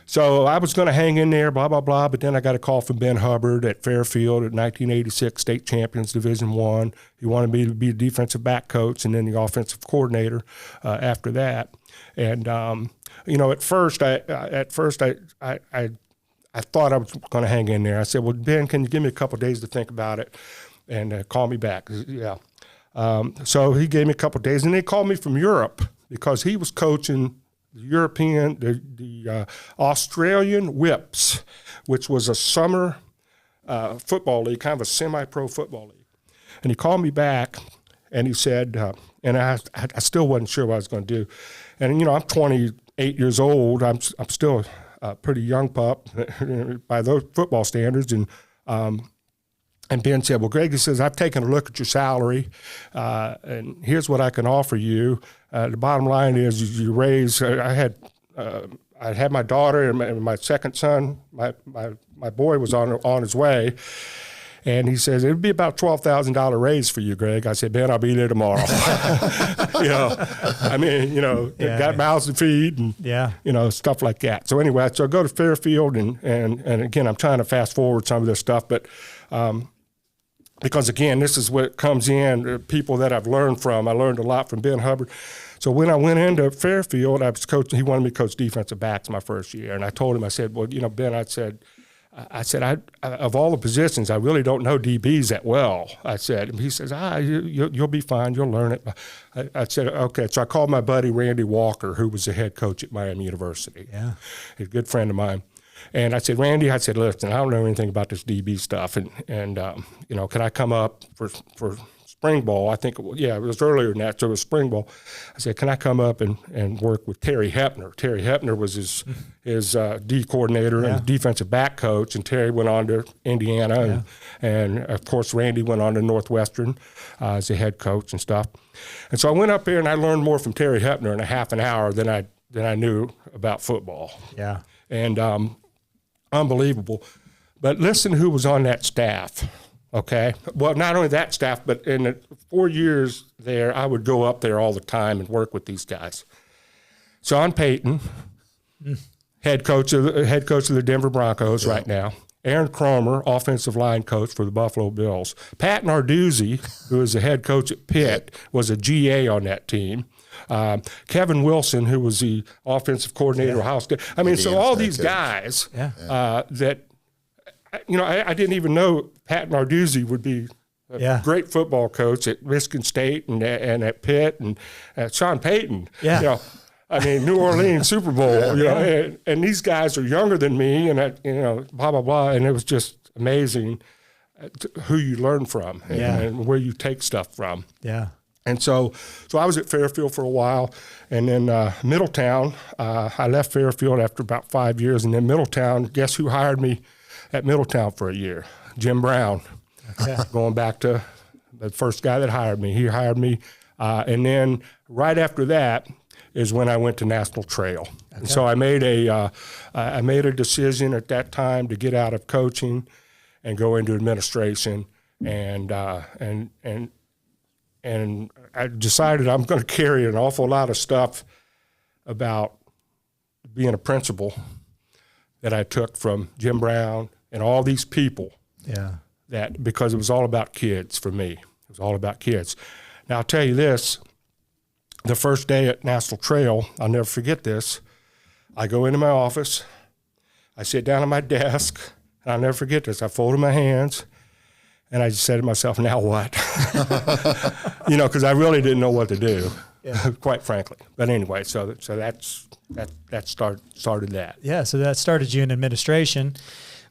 So I was going to hang in there, blah, blah, blah. But then I got a call from Ben Hubbard at Fairfield at 1986, state champions, Division I. He wanted me to be the defensive back coach and then the offensive coordinator after that. And at first I thought I was going to hang in there. I said, well, Ben, can you give me a couple of days to think about it and call me back? Yeah. So he gave me a couple of days, and they called me from Europe because he was coaching the Australian Whips, which was a summer football league, kind of a semi-pro football league. And he called me back, and he said, and I still wasn't sure what I was going to do. And, I'm 28 years old. I'm still a pretty young pup by those football standards. And Ben said, well, Greg, he says, I've taken a look at your salary, and here's what I can offer you. The bottom line is you raise, I had my daughter and my second son, my boy was on his way. And he says, it would be about $12,000 raise for you, Greg. I said, Ben, I'll be there tomorrow. Got mouths to feed and, stuff like that. So anyway, so I go to Fairfield and again, I'm trying to fast forward some of this stuff, but because again, this is what comes in, people that I've learned from. I learned a lot from Ben Hubbard. So when I went into Fairfield, I was coaching, he wanted me to coach defensive backs my first year. And I told him, I said, well, Ben, I said, of all the positions, I really don't know DBs that well. I said, and he says, you'll be fine. You'll learn it. I said, okay. So I called my buddy Randy Walker, who was the head coach at Miami University. Yeah. He's a good friend of mine. And I said, Randy, listen, I don't know anything about this DB stuff. And can I come up for spring ball? I think, it was earlier than that, so it was spring ball. I said, can I come up and work with Terry Hepner? Terry Hepner was his D coordinator and defensive back coach, and Terry went on to Indiana, and of course Randy went on to Northwestern as a head coach and stuff. And so I went up there and I learned more from Terry Hepner in a half an hour than I knew about football. Yeah. And unbelievable. But listen who was on that staff. Okay. Well, not only that staff, but in the 4 years there, I would go up there all the time and work with these guys. Sean Payton, head coach of the Denver Broncos right now. Aaron Cromer, offensive line coach for the Buffalo Bills. Pat Narduzzi, who is the head coach at Pitt, was a GA on that team. Kevin Wilson, who was the offensive coordinator of Ohio State. I mean, so all these guys that, I didn't even know Pat Narduzzi would be a great football coach at Michigan State and at Pitt, and Sean Payton. Yeah. New Orleans Super Bowl, and these guys are younger than me, and blah, blah, blah. And it was just amazing who you learn from and where you take stuff from. Yeah. And so I was at Fairfield for a while, and then Middletown, I left Fairfield after about 5 years, and then Middletown, guess who hired me at Middletown for a year? Jim Brown. Okay. Going back to the first guy that hired me. He hired me, and then right after that is when I went to National Trail. Okay. And so I made a decision at that time to get out of coaching and go into administration, and I decided I'm going to carry an awful lot of stuff about being a principal that I took from Jim Brown and all these people. Yeah. That because it was all about kids for me. It was all about kids. Now I'll tell you this, the first day at National Trail, I'll never forget this. I go into my office, I sit down at my desk, and I'll never forget this. I folded my hands, and I just said to myself, now what? Because I really didn't know what to do, quite frankly. But anyway, so that started that. Yeah, so that started you in administration,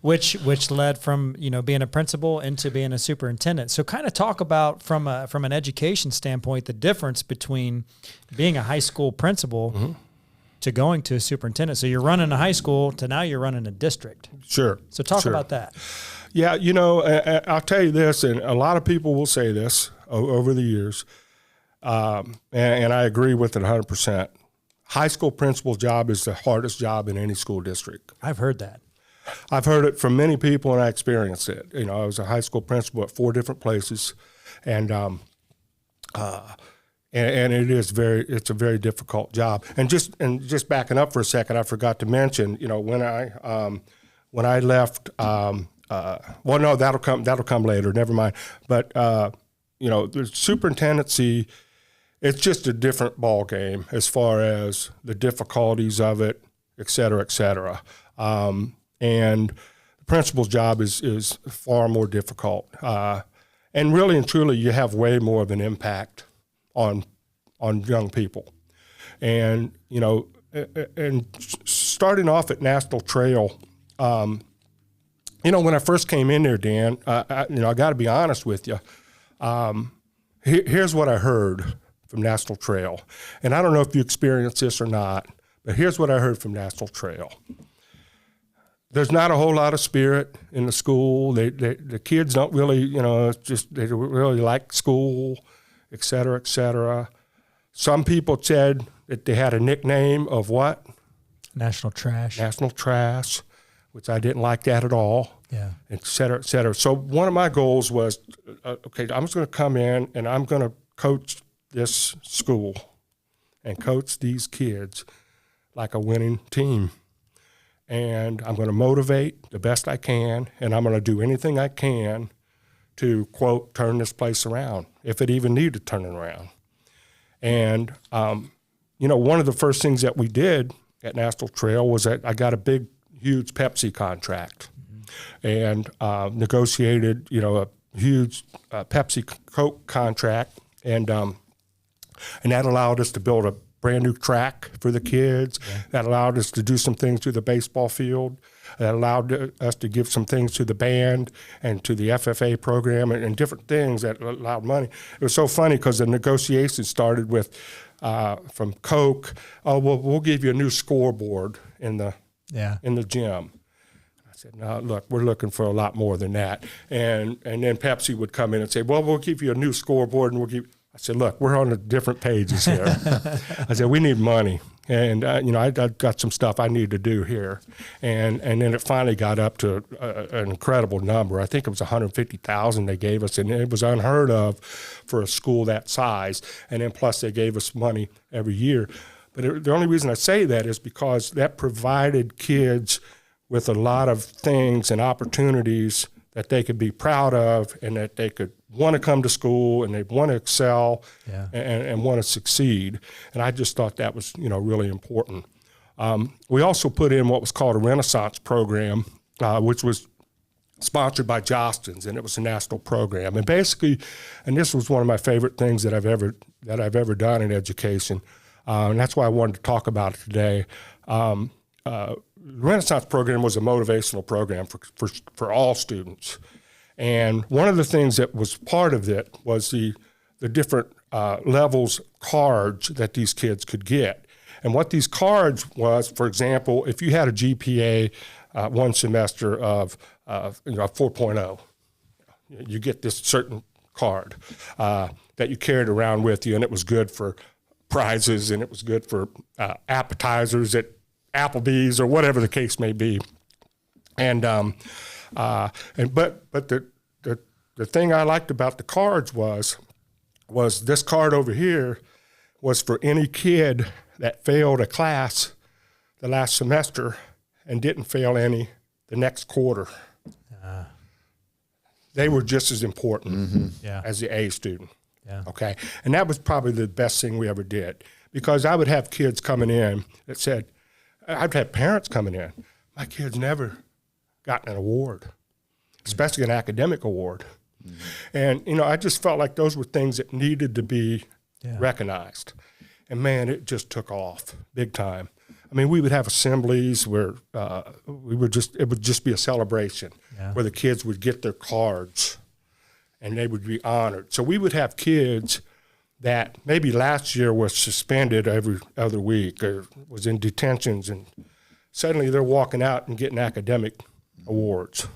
which led from being a principal into being a superintendent. So kind of talk about from an education standpoint the difference between being a high school principal to going to a superintendent. So you're running a high school to now you're running a district. Sure. So talk about that. Yeah, I'll tell you this, and a lot of people will say this over the years, and I agree with it 100%. High school principal job is the hardest job in any school district. I've heard that. I've heard it from many people, and I experienced it. I was a high school principal at 4 different places, and it's a very difficult job. And just backing up for a second, I forgot to mention, when I left. Well, no, that'll come later. Never mind. But the superintendency, it's just a different ball game as far as the difficulties of it, et cetera, et cetera. And the principal's job is far more difficult. And really and truly, you have way more of an impact on young people. And, and starting off at National Trail, when I first came in there, Dan, I got to be honest with you. Here's what I heard from National Trail. And I don't know if you experienced this or not, but here's what I heard from National Trail. There's not a whole lot of spirit in the school. The kids don't really, they don't really like school, et cetera, et cetera. Some people said that they had a nickname of what? National Trash. National Trash, which I didn't like that at all. Yeah. Et cetera, et cetera. So one of my goals was, okay, I'm just going to come in and I'm going to coach this school and coach these kids like a winning team. And I'm going to motivate the best I can, and I'm going to do anything I can to, quote, turn this place around, if it even needed turning around. And, one of the first things that we did at National Trail was that I got a big, huge Pepsi contract and negotiated, a huge Pepsi Coke contract, and that allowed us to build a brand new track for the kids. Yeah. That allowed us to do some things to the baseball field. That allowed us to give some things to the band and to the FFA program and different things that allowed money. It was so funny because the negotiations started with from Coke. Oh, well, we'll give you a new scoreboard in the gym. I said, no, look, we're looking for a lot more than that. And then Pepsi would come in and say, well, we'll give you a new scoreboard and we'll give. I said, look, we're on the different pages here. I said, we need money. And, I got some stuff I need to do here. And then it finally got up to an incredible number. I think it was $150,000 they gave us, and it was unheard of for a school that size. And then plus they gave us money every year. But the only reason I say that is because that provided kids with a lot of things and opportunities that they could be proud of, and that they could want to come to school and they want to excel and want to succeed. And I just thought that was, really important. We also put in what was called a Renaissance program, which was sponsored by Jostens, and it was a national program. And basically, and this was one of my favorite things that I've ever done in education, and that's why I wanted to talk about it today. The Renaissance program was a motivational program for all students. And one of the things that was part of it was the different levels cards that these kids could get. And what these cards was, for example, if you had a GPA one semester of 4.0, you get this certain card that you carried around with you, and it was good for prizes, and it was good for appetizers at Applebee's or whatever the case may be. But the thing I liked about the cards was this card over here was for any kid that failed a class the last semester and didn't fail any the next quarter. They were just as important as the A student. Yeah. Okay. And that was probably the best thing we ever did, because I would have kids coming in that said, I'd have parents coming in, my kid's never gotten an award, especially an academic award. And, I just felt like those were things that needed to be recognized. And man, it just took off big time. I mean, we would have assemblies where it would just be a celebration where the kids would get their cards and they would be honored. So we would have kids that maybe last year was suspended every other week or was in detentions, and suddenly they're walking out and getting academic awards.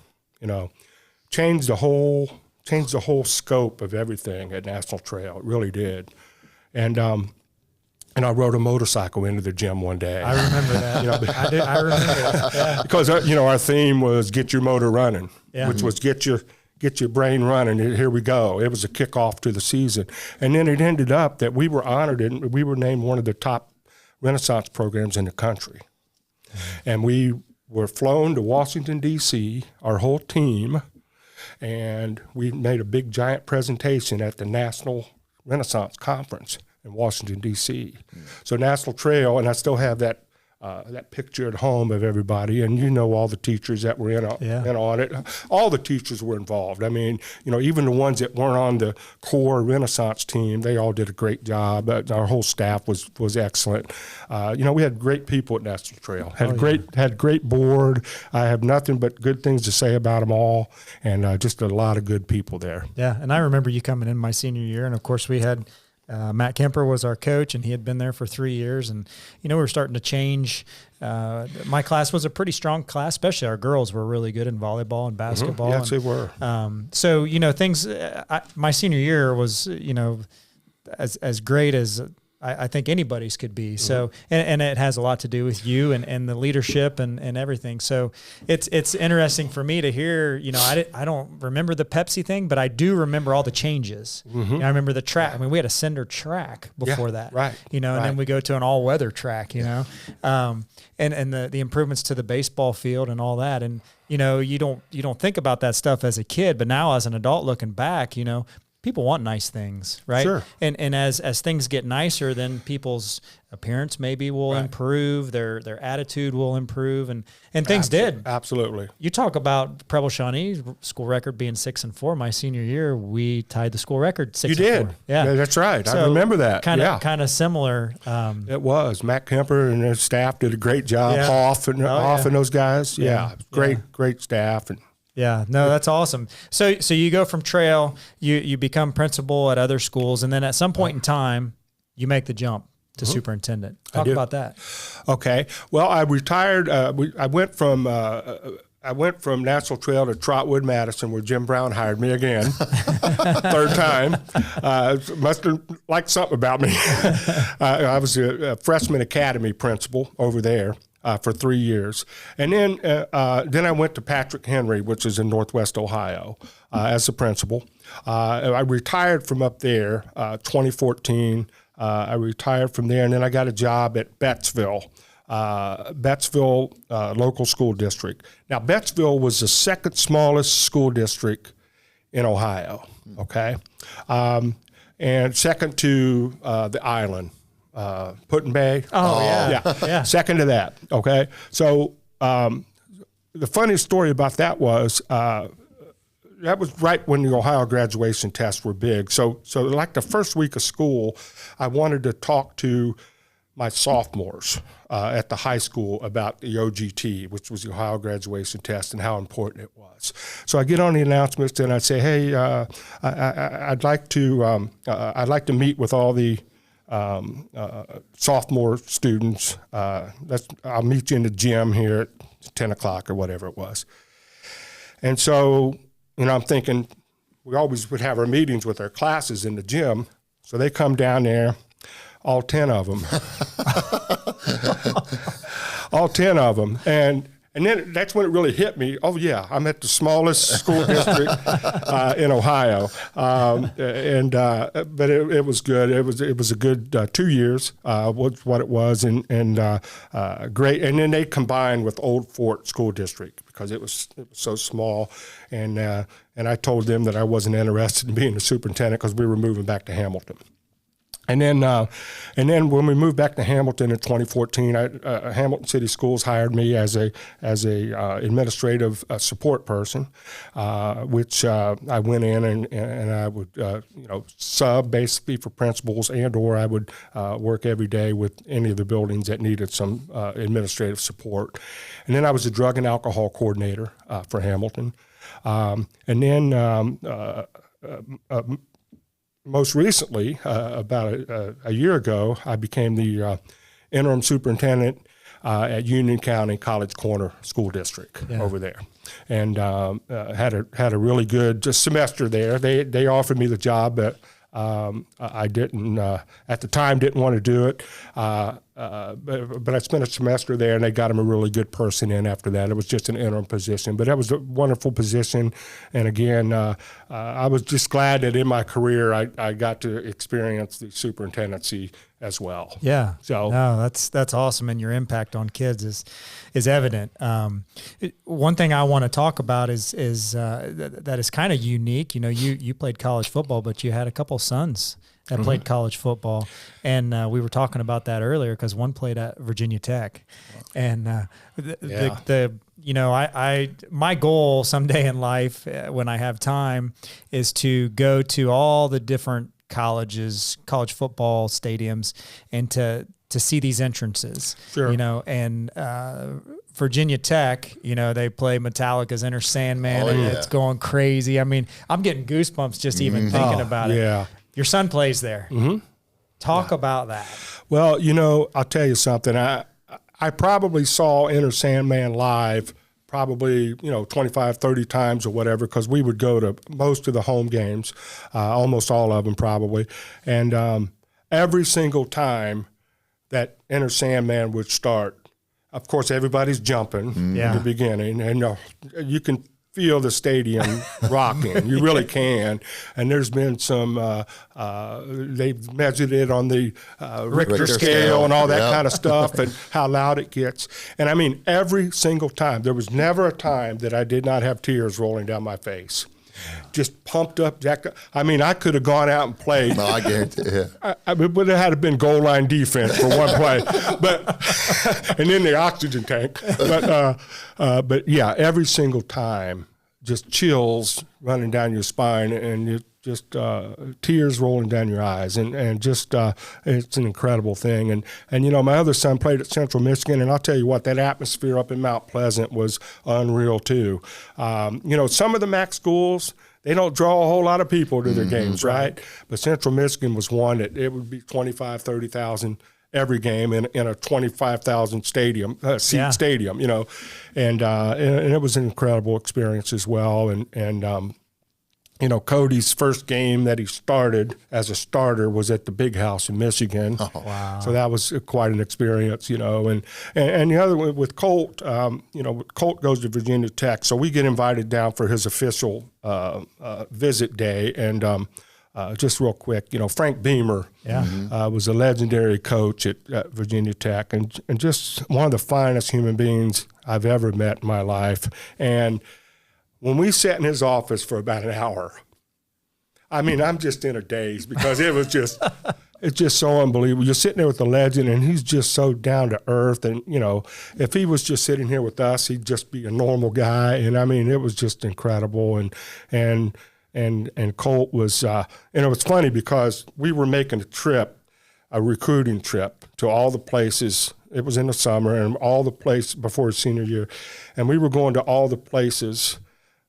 Changed the whole scope of everything at National Trail. It really did. And I rode a motorcycle into the gym one day. I remember that. I remember that. Yeah. Because our theme was get your motor running, which was get your brain running. Here we go. It was a kickoff to the season. And then it ended up that we were honored and we were named one of the top Renaissance programs in the country. And we were flown to Washington, D.C., our whole team, and we made a big giant presentation at the National Renaissance Conference in Washington, D.C. So National Trail, and I still have that picture at home of everybody, and all the teachers that were in on it. All the teachers were involved. I mean, even the ones that weren't on the core Renaissance team, they all did a great job. Our whole staff was excellent. We had great people at National Trail. Had great board. I have nothing but good things to say about them all, and just a lot of good people there. Yeah, and I remember you coming in my senior year, and of course we had Matt Kemper was our coach, and he had been there for 3 years. And, we were starting to change. My class was a pretty strong class, especially our girls were really good in volleyball and basketball. Yes, they were. So, things, my senior year was, as great as I think anybody's could be. So, and it has a lot to do with you and the leadership and everything. So it's interesting for me to hear, I don't remember the Pepsi thing, but I do remember all the changes. I remember the track. I mean, we had a cinder track before that, right. And then we go to an all weather track, and the improvements to the baseball field and all that. And, you don't think about that stuff as a kid, but now as an adult looking back, people want nice things, right? Sure. And as things get nicer, then people's appearance maybe will improve, their attitude will improve, and things did. Absolutely. You talk about Preble Shawnee's school record being 6-4. My senior year, we tied the school record 6-4. You did. Yeah, that's right. So I remember that. Kind of similar. It was. Matt Kemper and his staff did a great job. Hoff and those guys. Great staff. And yeah, no, that's awesome. So you go from Trail, you become principal at other schools, and then at some point in time, you make the jump to superintendent. Talk about that. Okay. Well, I retired. I went from National Trail to Trotwood Madison, where Jim Brown hired me again, third time. Must have liked something about me. I was a freshman academy principal over there. For 3 years. And then I went to Patrick Henry, which is in Northwest Ohio, as a principal. I retired from up there 2014. I retired from there, and then I got a job at Bettsville Bettsville local school district. Now, Bettsville was the second smallest school district in Ohio, okay? And second to the island, Put-in Bay. Oh, yeah. Second to that, okay? So the funny story about that was that was right when the Ohio graduation tests were big. So like the first week of school, I wanted to talk to my sophomores at the high school about the OGT, which was the Ohio graduation test, and how important it was. So I get on the announcements and I say, "Hey, I'd like to meet with all the sophomore students. I'll meet you in the gym here at 10 o'clock or whatever it was." And so, I'm thinking we always would have our meetings with our classes in the gym. So they come down there. All 10 of them. All 10 of them. And then that's when it really hit me. Oh, yeah, I'm at the smallest school district in Ohio. But it was good. It was a good 2 years, was what it was, and great. And then they combined with Old Fort School District because it was so small. And I told them that I wasn't interested in being a superintendent because we were moving back to Hamilton. And then when we moved back to Hamilton in 2014, Hamilton City Schools hired me as a administrative support person, which I went in and I would sub basically for principals, or I would work every day with any of the buildings that needed some administrative support. And then I was a drug and alcohol coordinator for Hamilton, and then. Most recently, about a year ago, I became the interim superintendent at Union County College Corner School District over there, and had a really good semester there. They offered me the job, but I didn't at the time didn't want to do it. But I spent a semester there, and they got him a really good person in after that. It was just an interim position, but that was a wonderful position. And again, I was just glad that in my career I got to experience the superintendency as well. Yeah. So no, that's awesome, and your impact on kids is evident. One thing I want to talk about is that is kind of unique. You played college football, but you had a couple sons that played college football, and we were talking about that earlier because one played at Virginia Tech, and my goal someday in life when I have time is to go to all the different colleges, college football stadiums, and to see these entrances. Sure. And Virginia Tech, they play Metallica's Enter Sandman, and it's going crazy. I mean, I'm getting goosebumps just even thinking about it. Yeah. Your son plays there. Mm-hmm. Talk about that. Well, I'll tell you something. I probably saw Enter Sandman live probably, 25, 30 times or whatever, because we would go to most of the home games, almost all of them probably. And every single time that Enter Sandman would start, of course, everybody's jumping in the beginning, and you can feel the stadium rocking. You really can. And there's been some, they've measured it on the Richter scale and all that kind of stuff, and how loud it gets. And I mean, every single time, there was never a time that I did not have tears rolling down my face. Just pumped up, jacked up. I mean, I could have gone out and played. No, I guarantee it. It would have had to been goal line defense for one play, and then the oxygen tank. But yeah, every single time, just chills running down your spine, and you just tears rolling down your eyes, and just it's an incredible thing. And my other son played at Central Michigan, and I'll tell you what, that atmosphere up in Mount Pleasant was unreal too. Some of the MAC schools, they don't draw a whole lot of people to their games, right? But Central Michigan was one that it would be 25, 30,000 every game in a 25,000 stadium, seat stadium, and it was an incredible experience as well. And Cody's first game that he started as a starter was at the Big House in Michigan. Oh, wow. So that was quite an experience, And the other one with Colt, Colt goes to Virginia Tech. So we get invited down for his official visit day. And just real quick, Frank Beamer was a legendary coach at Virginia Tech, and just one of the finest human beings I've ever met in my life. And when we sat in his office for about an hour, I mean, I'm just in a daze because it was just, it's just so unbelievable. You're sitting there with the legend, and he's just so down to earth. And, if he was just sitting here with us, he'd just be a normal guy. And I mean, it was just incredible. And Colt was, and it was funny because we were making a recruiting trip to all the places. It was in the summer, and all the places before his senior year. And we were going to all the places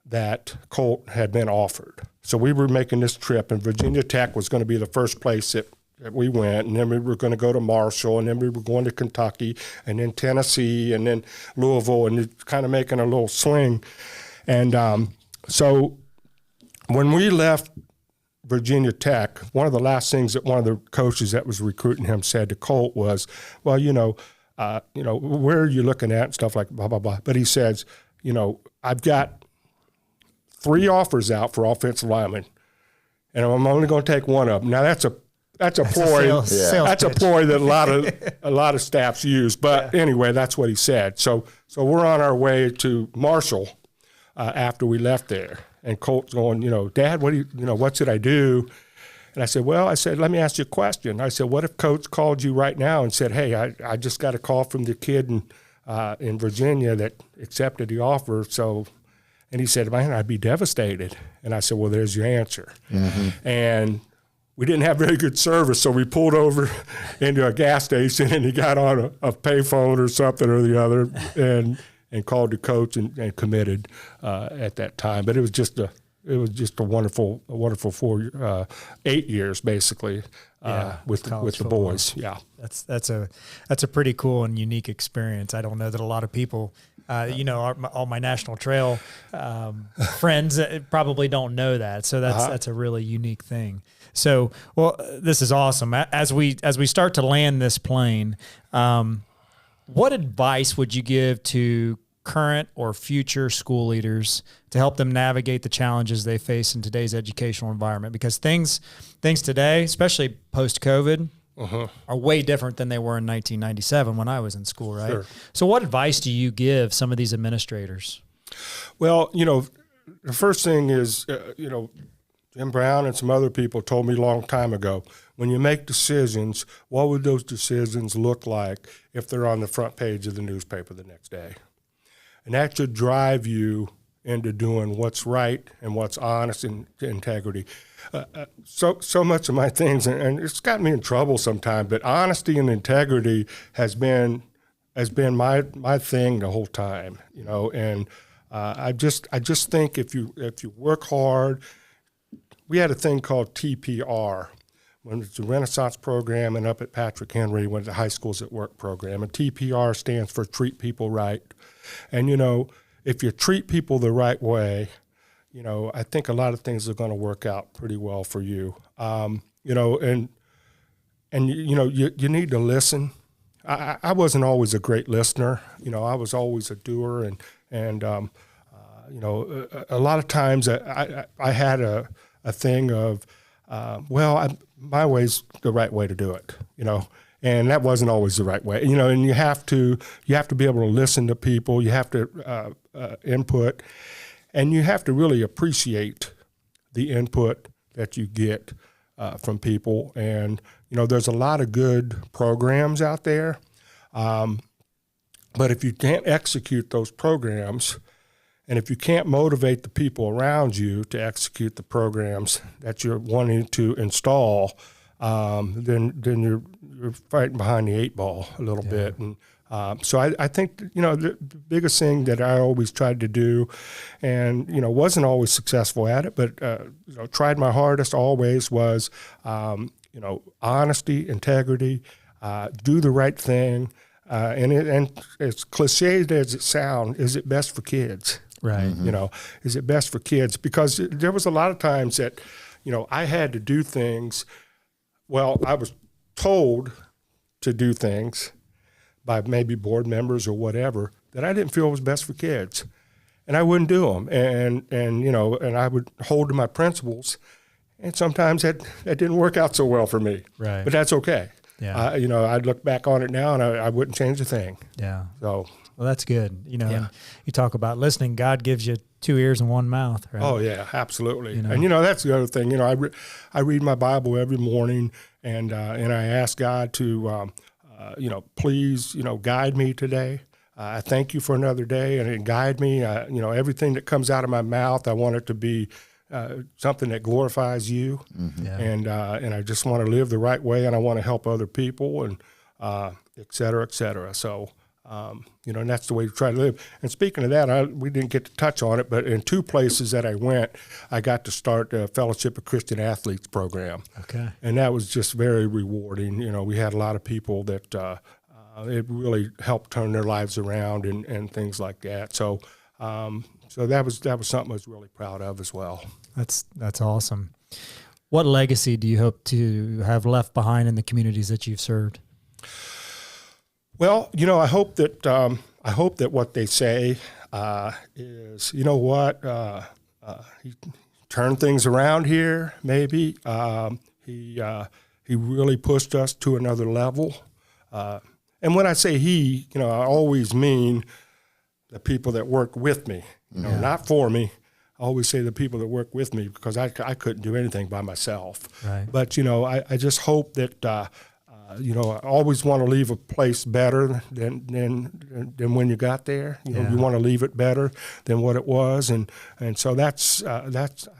that Colt had been offered. So we were making this trip, and Virginia Tech was going to be the first place that we went, and then we were going to go to Marshall, and then we were going to Kentucky, and then Tennessee, and then Louisville, and kind of making a little swing. And so when we left Virginia Tech, one of the last things that one of the coaches that was recruiting him said to Colt was, well, where are you looking at and stuff like blah, blah, blah. But he says, I've got 3 offers out for offensive linemen, and I'm only going to take one of them. Now that's a ploy. That's a ploy that a lot of staffs use. But anyway, that's what he said. So we're on our way to Marshall after we left there, and Colt's going, Dad, what should I do? And I said, let me ask you a question. I said, what if Coach called you right now and said, hey, I just got a call from the kid in Virginia that accepted the offer, so. And he said, man, I'd be devastated. And I said, well, there's your answer. Mm-hmm. And we didn't have very good service, so we pulled over into a gas station, and he got on a payphone or something or the other and called the coach and committed at that time. But it was just a wonderful 8 years basically with the boys. Yeah, that's a pretty cool and unique experience. I don't know that a lot of people, all my National Trail friends probably don't know that. So that's a really unique thing. So, well, this is awesome. As we start to land this plane, what advice would you give to current or future school leaders to help them navigate the challenges they face in today's educational environment? Because things today, especially post-COVID, are way different than they were in 1997 when I was in school, right? Sure. So what advice do you give some of these administrators? Well, the first thing is, Jim Brown and some other people told me a long time ago, when you make decisions, what would those decisions look like if they're on the front page of the newspaper the next day? And that should drive you into doing what's right and what's honest and integrity. So much of my things, and it's gotten me in trouble sometimes, but honesty and integrity has been my thing the whole time, And I just think if you work hard, we had a thing called TPR. When it's a Renaissance program, and up at Patrick Henry, when the High Schools at Work program, and TPR stands for Treat People Right. And, if you treat people the right way, I think a lot of things are going to work out pretty well for you. You need to listen. I wasn't always a great listener. I was always a doer, and a lot of times I had a thing of, my way's the right way to do it, and that wasn't always the right way, and you have to be able to listen to people, you have to input, and you have to really appreciate the input that you get from people. And, there's a lot of good programs out there, but if you can't execute those programs, and if you can't motivate the people around you to execute the programs that you're wanting to install, then you're fighting behind the 8 ball a little bit. And so I think, the biggest thing that I always tried to do, and, wasn't always successful at it, but, tried my hardest always was, honesty, integrity, do the right thing. And as cliched as it sounds, is it best for kids? Right. Is it best for kids? Because there was a lot of times that, I had to do things. Well, I was told to do things by maybe board members or whatever that I didn't feel was best for kids, and I wouldn't do them. And I would hold to my principles, And sometimes that didn't work out so well for me. Right. But that's okay. Yeah. You know, I look back on it now and I wouldn't change a thing. Yeah. So. Well, that's good. You know, Yeah. and you talk about listening. God gives you 2 ears and 1 mouth, right? Oh yeah, absolutely. You know? And you know, that's the other thing. You know, I read my Bible every morning, and I ask God to, you know, please, you know, guide me today. I thank you for another day, and guide me. You know, everything that comes out of my mouth, I want it to be something that glorifies you, Yeah. and I just want to live the right way, and I want to help other people, and et cetera, et cetera. So. You know, and that's the way to try to live. And speaking of that, we didn't get to touch on it, but in 2 places that I went, I got to start a Fellowship of Christian Athletes program. Okay. And that was just very rewarding. You know, we had a lot of people that it really helped turn their lives around and things like that. So, so that was something I was really proud of as well. That's awesome. What legacy do you hope to have left behind in the communities that you've served? Well, you know, I hope that what they say is, you know what, he turned things around here. Maybe he really pushed us to another level. And when I say he, you know, I always mean the people that work with me. You know, not for me. I always say the people that work with me, because I couldn't do anything by myself. Right. But you know, I just hope that. You know, I always want to leave a place better than when you got there. You know, you want to leave it better than what it was, and so that's I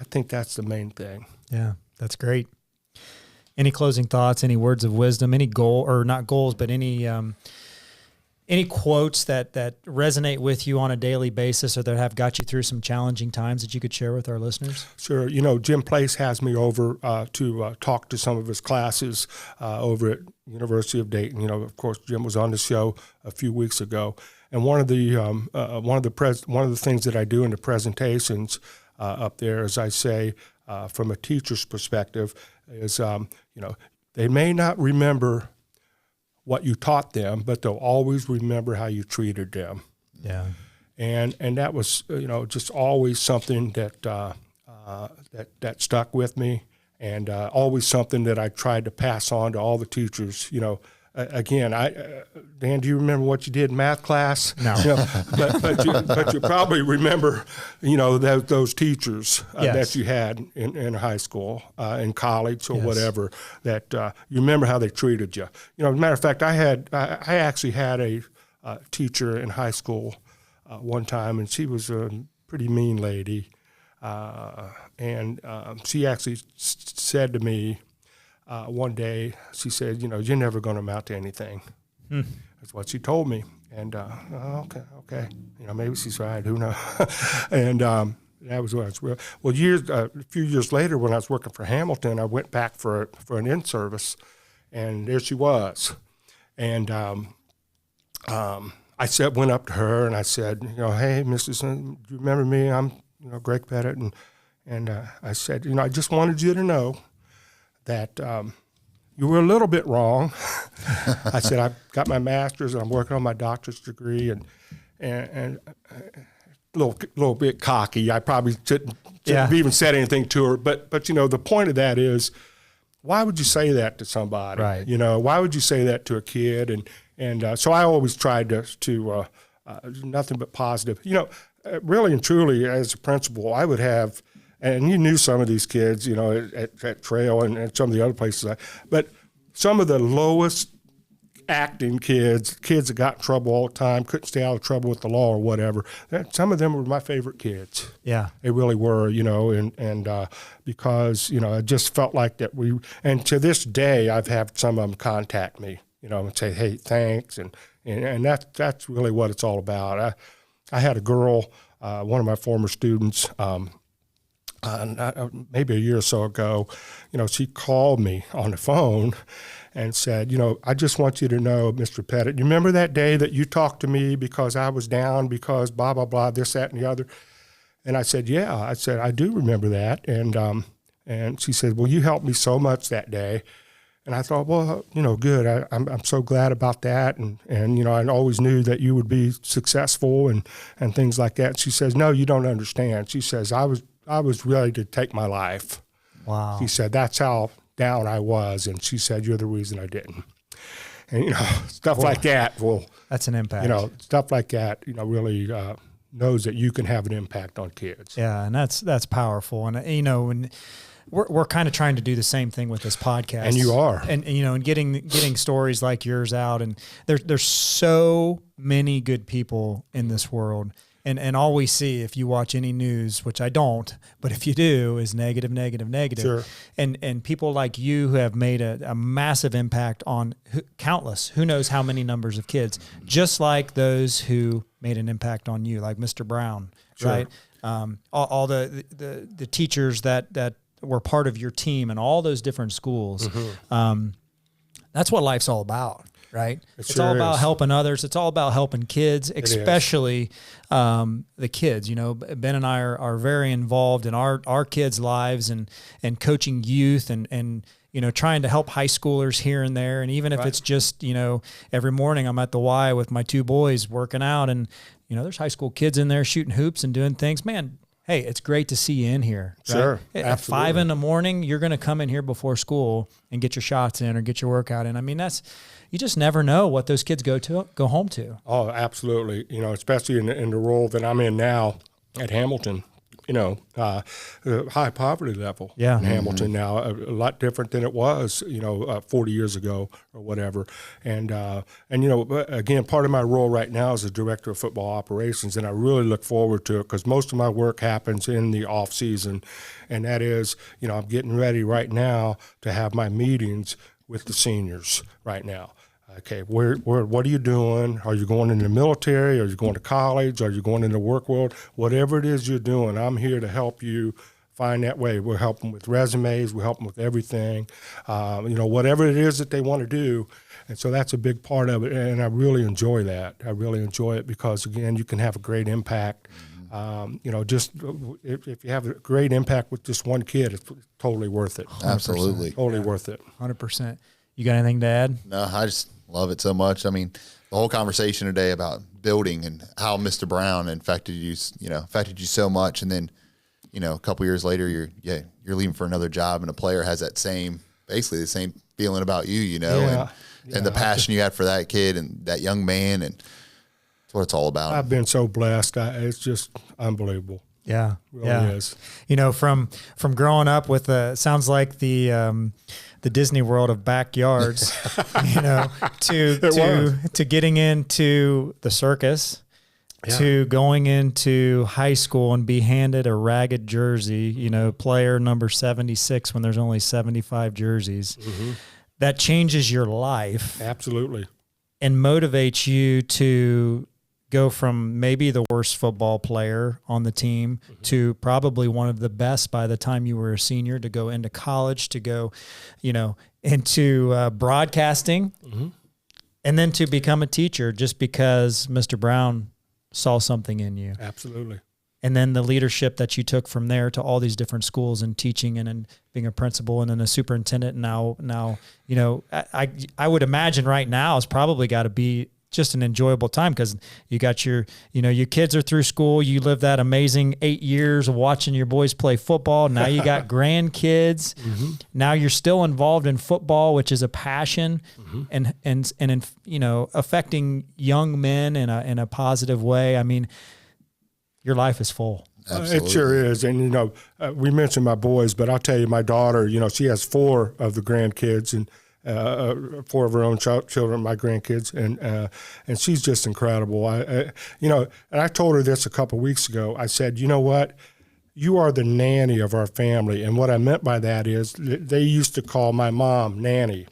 think that's the main thing. Yeah, that's great. Any closing thoughts? Any words of wisdom? Any goal, or not goals, but any quotes that resonate with you on a daily basis, or that have got you through some challenging times that you could share with our listeners? Sure. You know, Jim Place has me over to talk to some of his classes over at University of Dayton. You know, of course, Jim was on the show a few weeks ago, and one of the things that I do in the presentations up there is I say, from a teacher's perspective, is you know, they may not remember what you taught them, but they'll always remember how you treated them. Yeah. And that was, you know, just always something that that stuck with me, and always something that I tried to pass on to all the teachers. You know, again, Dan, do you remember what you did in math class? No. You know, but you probably remember, you know, those teachers Yes. that you had in high school, in college, or Yes. whatever. That you remember how they treated you. You know, as a matter of fact, I actually had a teacher in high school one time, and she was a pretty mean lady, and she actually said to me. One day, she said, you know, you're never going to amount to anything. That's what she told me. And, okay. You know, maybe she's right. Who knows? And that was what I was real. Well, a few years later, when I was working for Hamilton, I went back for an in-service, and there she was. And went up to her, and I said, you know, hey, Mrs. Do you remember me? I'm, you know, Greg Pettit. And I said, you know, I just wanted you to know that you were a little bit wrong. I said, I've got my master's and I'm working on my doctorate degree, and a little bit cocky. I probably shouldn't have even said anything to her. But you know, the point of that is, why would you say that to somebody? Right. You know, why would you say that to a kid? And so I always tried to nothing but positive. You know, really and truly, as a principal, I would have. And you knew some of these kids, you know, at Trail and some of the other places. But some of the lowest acting kids that got in trouble all the time, couldn't stay out of trouble with the law or whatever, some of them were my favorite kids. Yeah. They really were, you know, and because, you know, I just felt like that and to this day, I've had some of them contact me, you know, and say, hey, thanks. And that's really what it's all about. I had a girl, one of my former students, maybe a year or so ago, you know, she called me on the phone and said, you know, I just want you to know, Mr. Pettit, you remember that day that you talked to me because I was down because blah, blah, blah, this, that, and the other? And I said, yeah. I said, I do remember that. And she said, well, you helped me so much that day. And I thought, well, you know, good. I'm so glad about that. And you know, I always knew that you would be successful and things like that. She says, no, you don't understand. She says, I was ready to take my life. Wow. She said, that's how down I was. And she said, you're the reason I didn't. And, stuff like that will, that's an impact. Stuff like that, really knows that you can have an impact on kids. Yeah. And that's powerful. And, and we're kind of trying to do the same thing with this podcast. And you are. And and getting stories like yours out. And there's so many good people in this world. And all we see, if you watch any news, which I don't, but if you do, is negative, negative, negative. Sure. And people like you who have made a massive impact on countless, who knows how many numbers of kids, just like those who made an impact on you, like Mr. Brown, sure. right? All the teachers that were part of your team and all those different schools. Mm-hmm. That's what life's all about. Right. It's all about helping others. It's all about helping kids, especially the kids. Ben and I are very involved in our kids' lives and coaching youth and trying to help high schoolers here and there. And even if it's just, every morning I'm at the Y with my 2 boys working out and, there's high school kids in there shooting hoops and doing things, man. Hey, it's great to see you in here. Right? Sure. At 5 a.m, you're going to come in here before school and get your shots in or get your workout in. I mean, you just never know what those kids go home to. Oh, absolutely. Especially in the role that I'm in now at Hamilton, high poverty level in Hamilton now, a lot different than it was, 40 years ago or whatever. And again, part of my role right now is the director of football operations, and I really look forward to it because most of my work happens in the off season. And that is, I'm getting ready right now to have my meetings with the seniors right now. Okay, what are you doing? Are you going in the military? Are you going to college? Are you going in the work world? Whatever it is you're doing, I'm here to help you find that way. We'll help them with resumes. We'll help them with everything, whatever it is that they want to do. And so that's a big part of it, and I really enjoy that. I really enjoy it because, again, you can have a great impact. Just if you have a great impact with just one kid, it's totally worth it. 100%. Absolutely. Totally worth it. 100%. You got anything to add? No, I just love it so much. I mean, the whole conversation today about building and how Mr. Brown affected you so much. And then, a couple years later, you're leaving for another job and a player has basically the same feeling about you, and the passion you had for that kid and that young man. And that's what it's all about. I've been so blessed. It's just unbelievable. Yeah. It really is. From growing up with sounds like the Disney World of backyards, to getting into the circus, to going into high school and be handed a ragged jersey, player number 76 when there's only 75 jerseys. Mm-hmm. That changes your life. Absolutely. And motivates you to go from maybe the worst football player on the team to probably one of the best by the time you were a senior, to go into college, to go, into broadcasting, and then to become a teacher just because Mr. Brown saw something in you. Absolutely. And then the leadership that you took from there to all these different schools and teaching and being a principal and then a superintendent. Now, I would imagine right now it's probably got to be just an enjoyable time because you got your kids are through school. You lived that amazing 8 years of watching your boys play football. Now you got grandkids. Mm-hmm. Now you're still involved in football, which is a passion, and affecting young men in a positive way. I mean, your life is full. It sure is. And, we mentioned my boys, but I'll tell you, my daughter, she has 4 of the grandkids and 4 of her own children, my grandkids, and she's just incredible. And I told her this a couple of weeks ago. I said, you know what? You are the nanny of our family. And what I meant by that is they used to call my mom Nanny.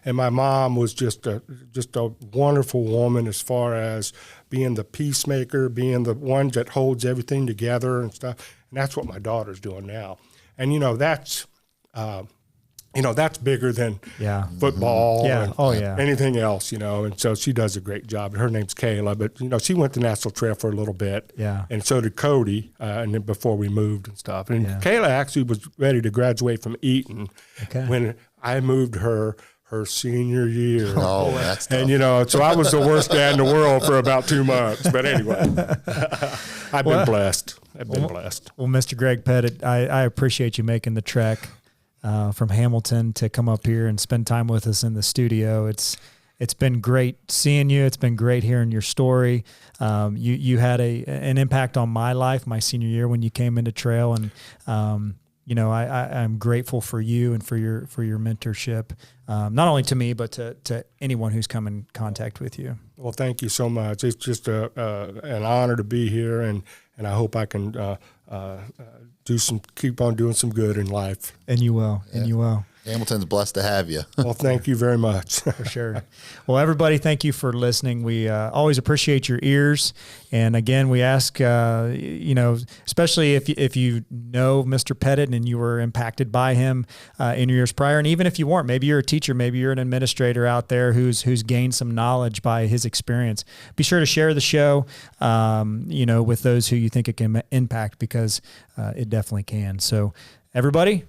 And my mom was just a wonderful woman as far as being the peacemaker, being the one that holds everything together and stuff. And that's what my daughter's doing now. And, that's bigger than football and anything else, and so she does a great job. Her name's Kayla, but, she went to National Trail for a little bit, and so did Cody, and then before we moved and stuff. And Kayla actually was ready to graduate from Eaton when I moved her senior year. Oh, that's tough. And, so I was the worst dad in the world for about 2 months. But anyway, I've been blessed. Well, Mr. Greg Pettit, I appreciate you making the trek from Hamilton to come up here and spend time with us in the studio. It's been great seeing you. It's been great hearing your story. You had an impact on my life my senior year when you came into trail, and I'm grateful for you and for your mentorship, not only to me but to anyone who's come in contact with you. Well, thank you so much. It's just an honor to be here, and I hope I can keep on doing some good in life. And you will. Yeah. And you will. Hamilton's blessed to have you. Well, thank you very much. For sure. Well, everybody, thank you for listening. We always appreciate your ears. And again, we ask, especially if you know Mr. Pettit and you were impacted by him in your years prior, and even if you weren't, maybe you're a teacher, maybe you're an administrator out there who's gained some knowledge by his experience. Be sure to share the show, with those who you think it can impact, because it definitely can. So, everybody,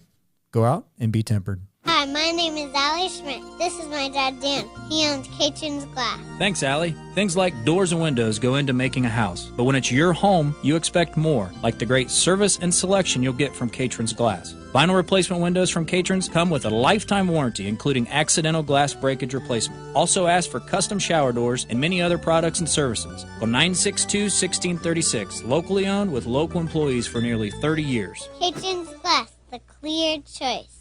go out and be tempered. Hi, my name is Allie Schmidt. This is my dad, Dan. He owns Catron's Glass. Thanks, Allie. Things like doors and windows go into making a house, but when it's your home, you expect more, like the great service and selection you'll get from Catron's Glass. Vinyl replacement windows from Catron's come with a lifetime warranty, including accidental glass breakage replacement. Also ask for custom shower doors and many other products and services. Call 962-1636, locally owned with local employees for nearly 30 years. Catron's Glass, the clear choice.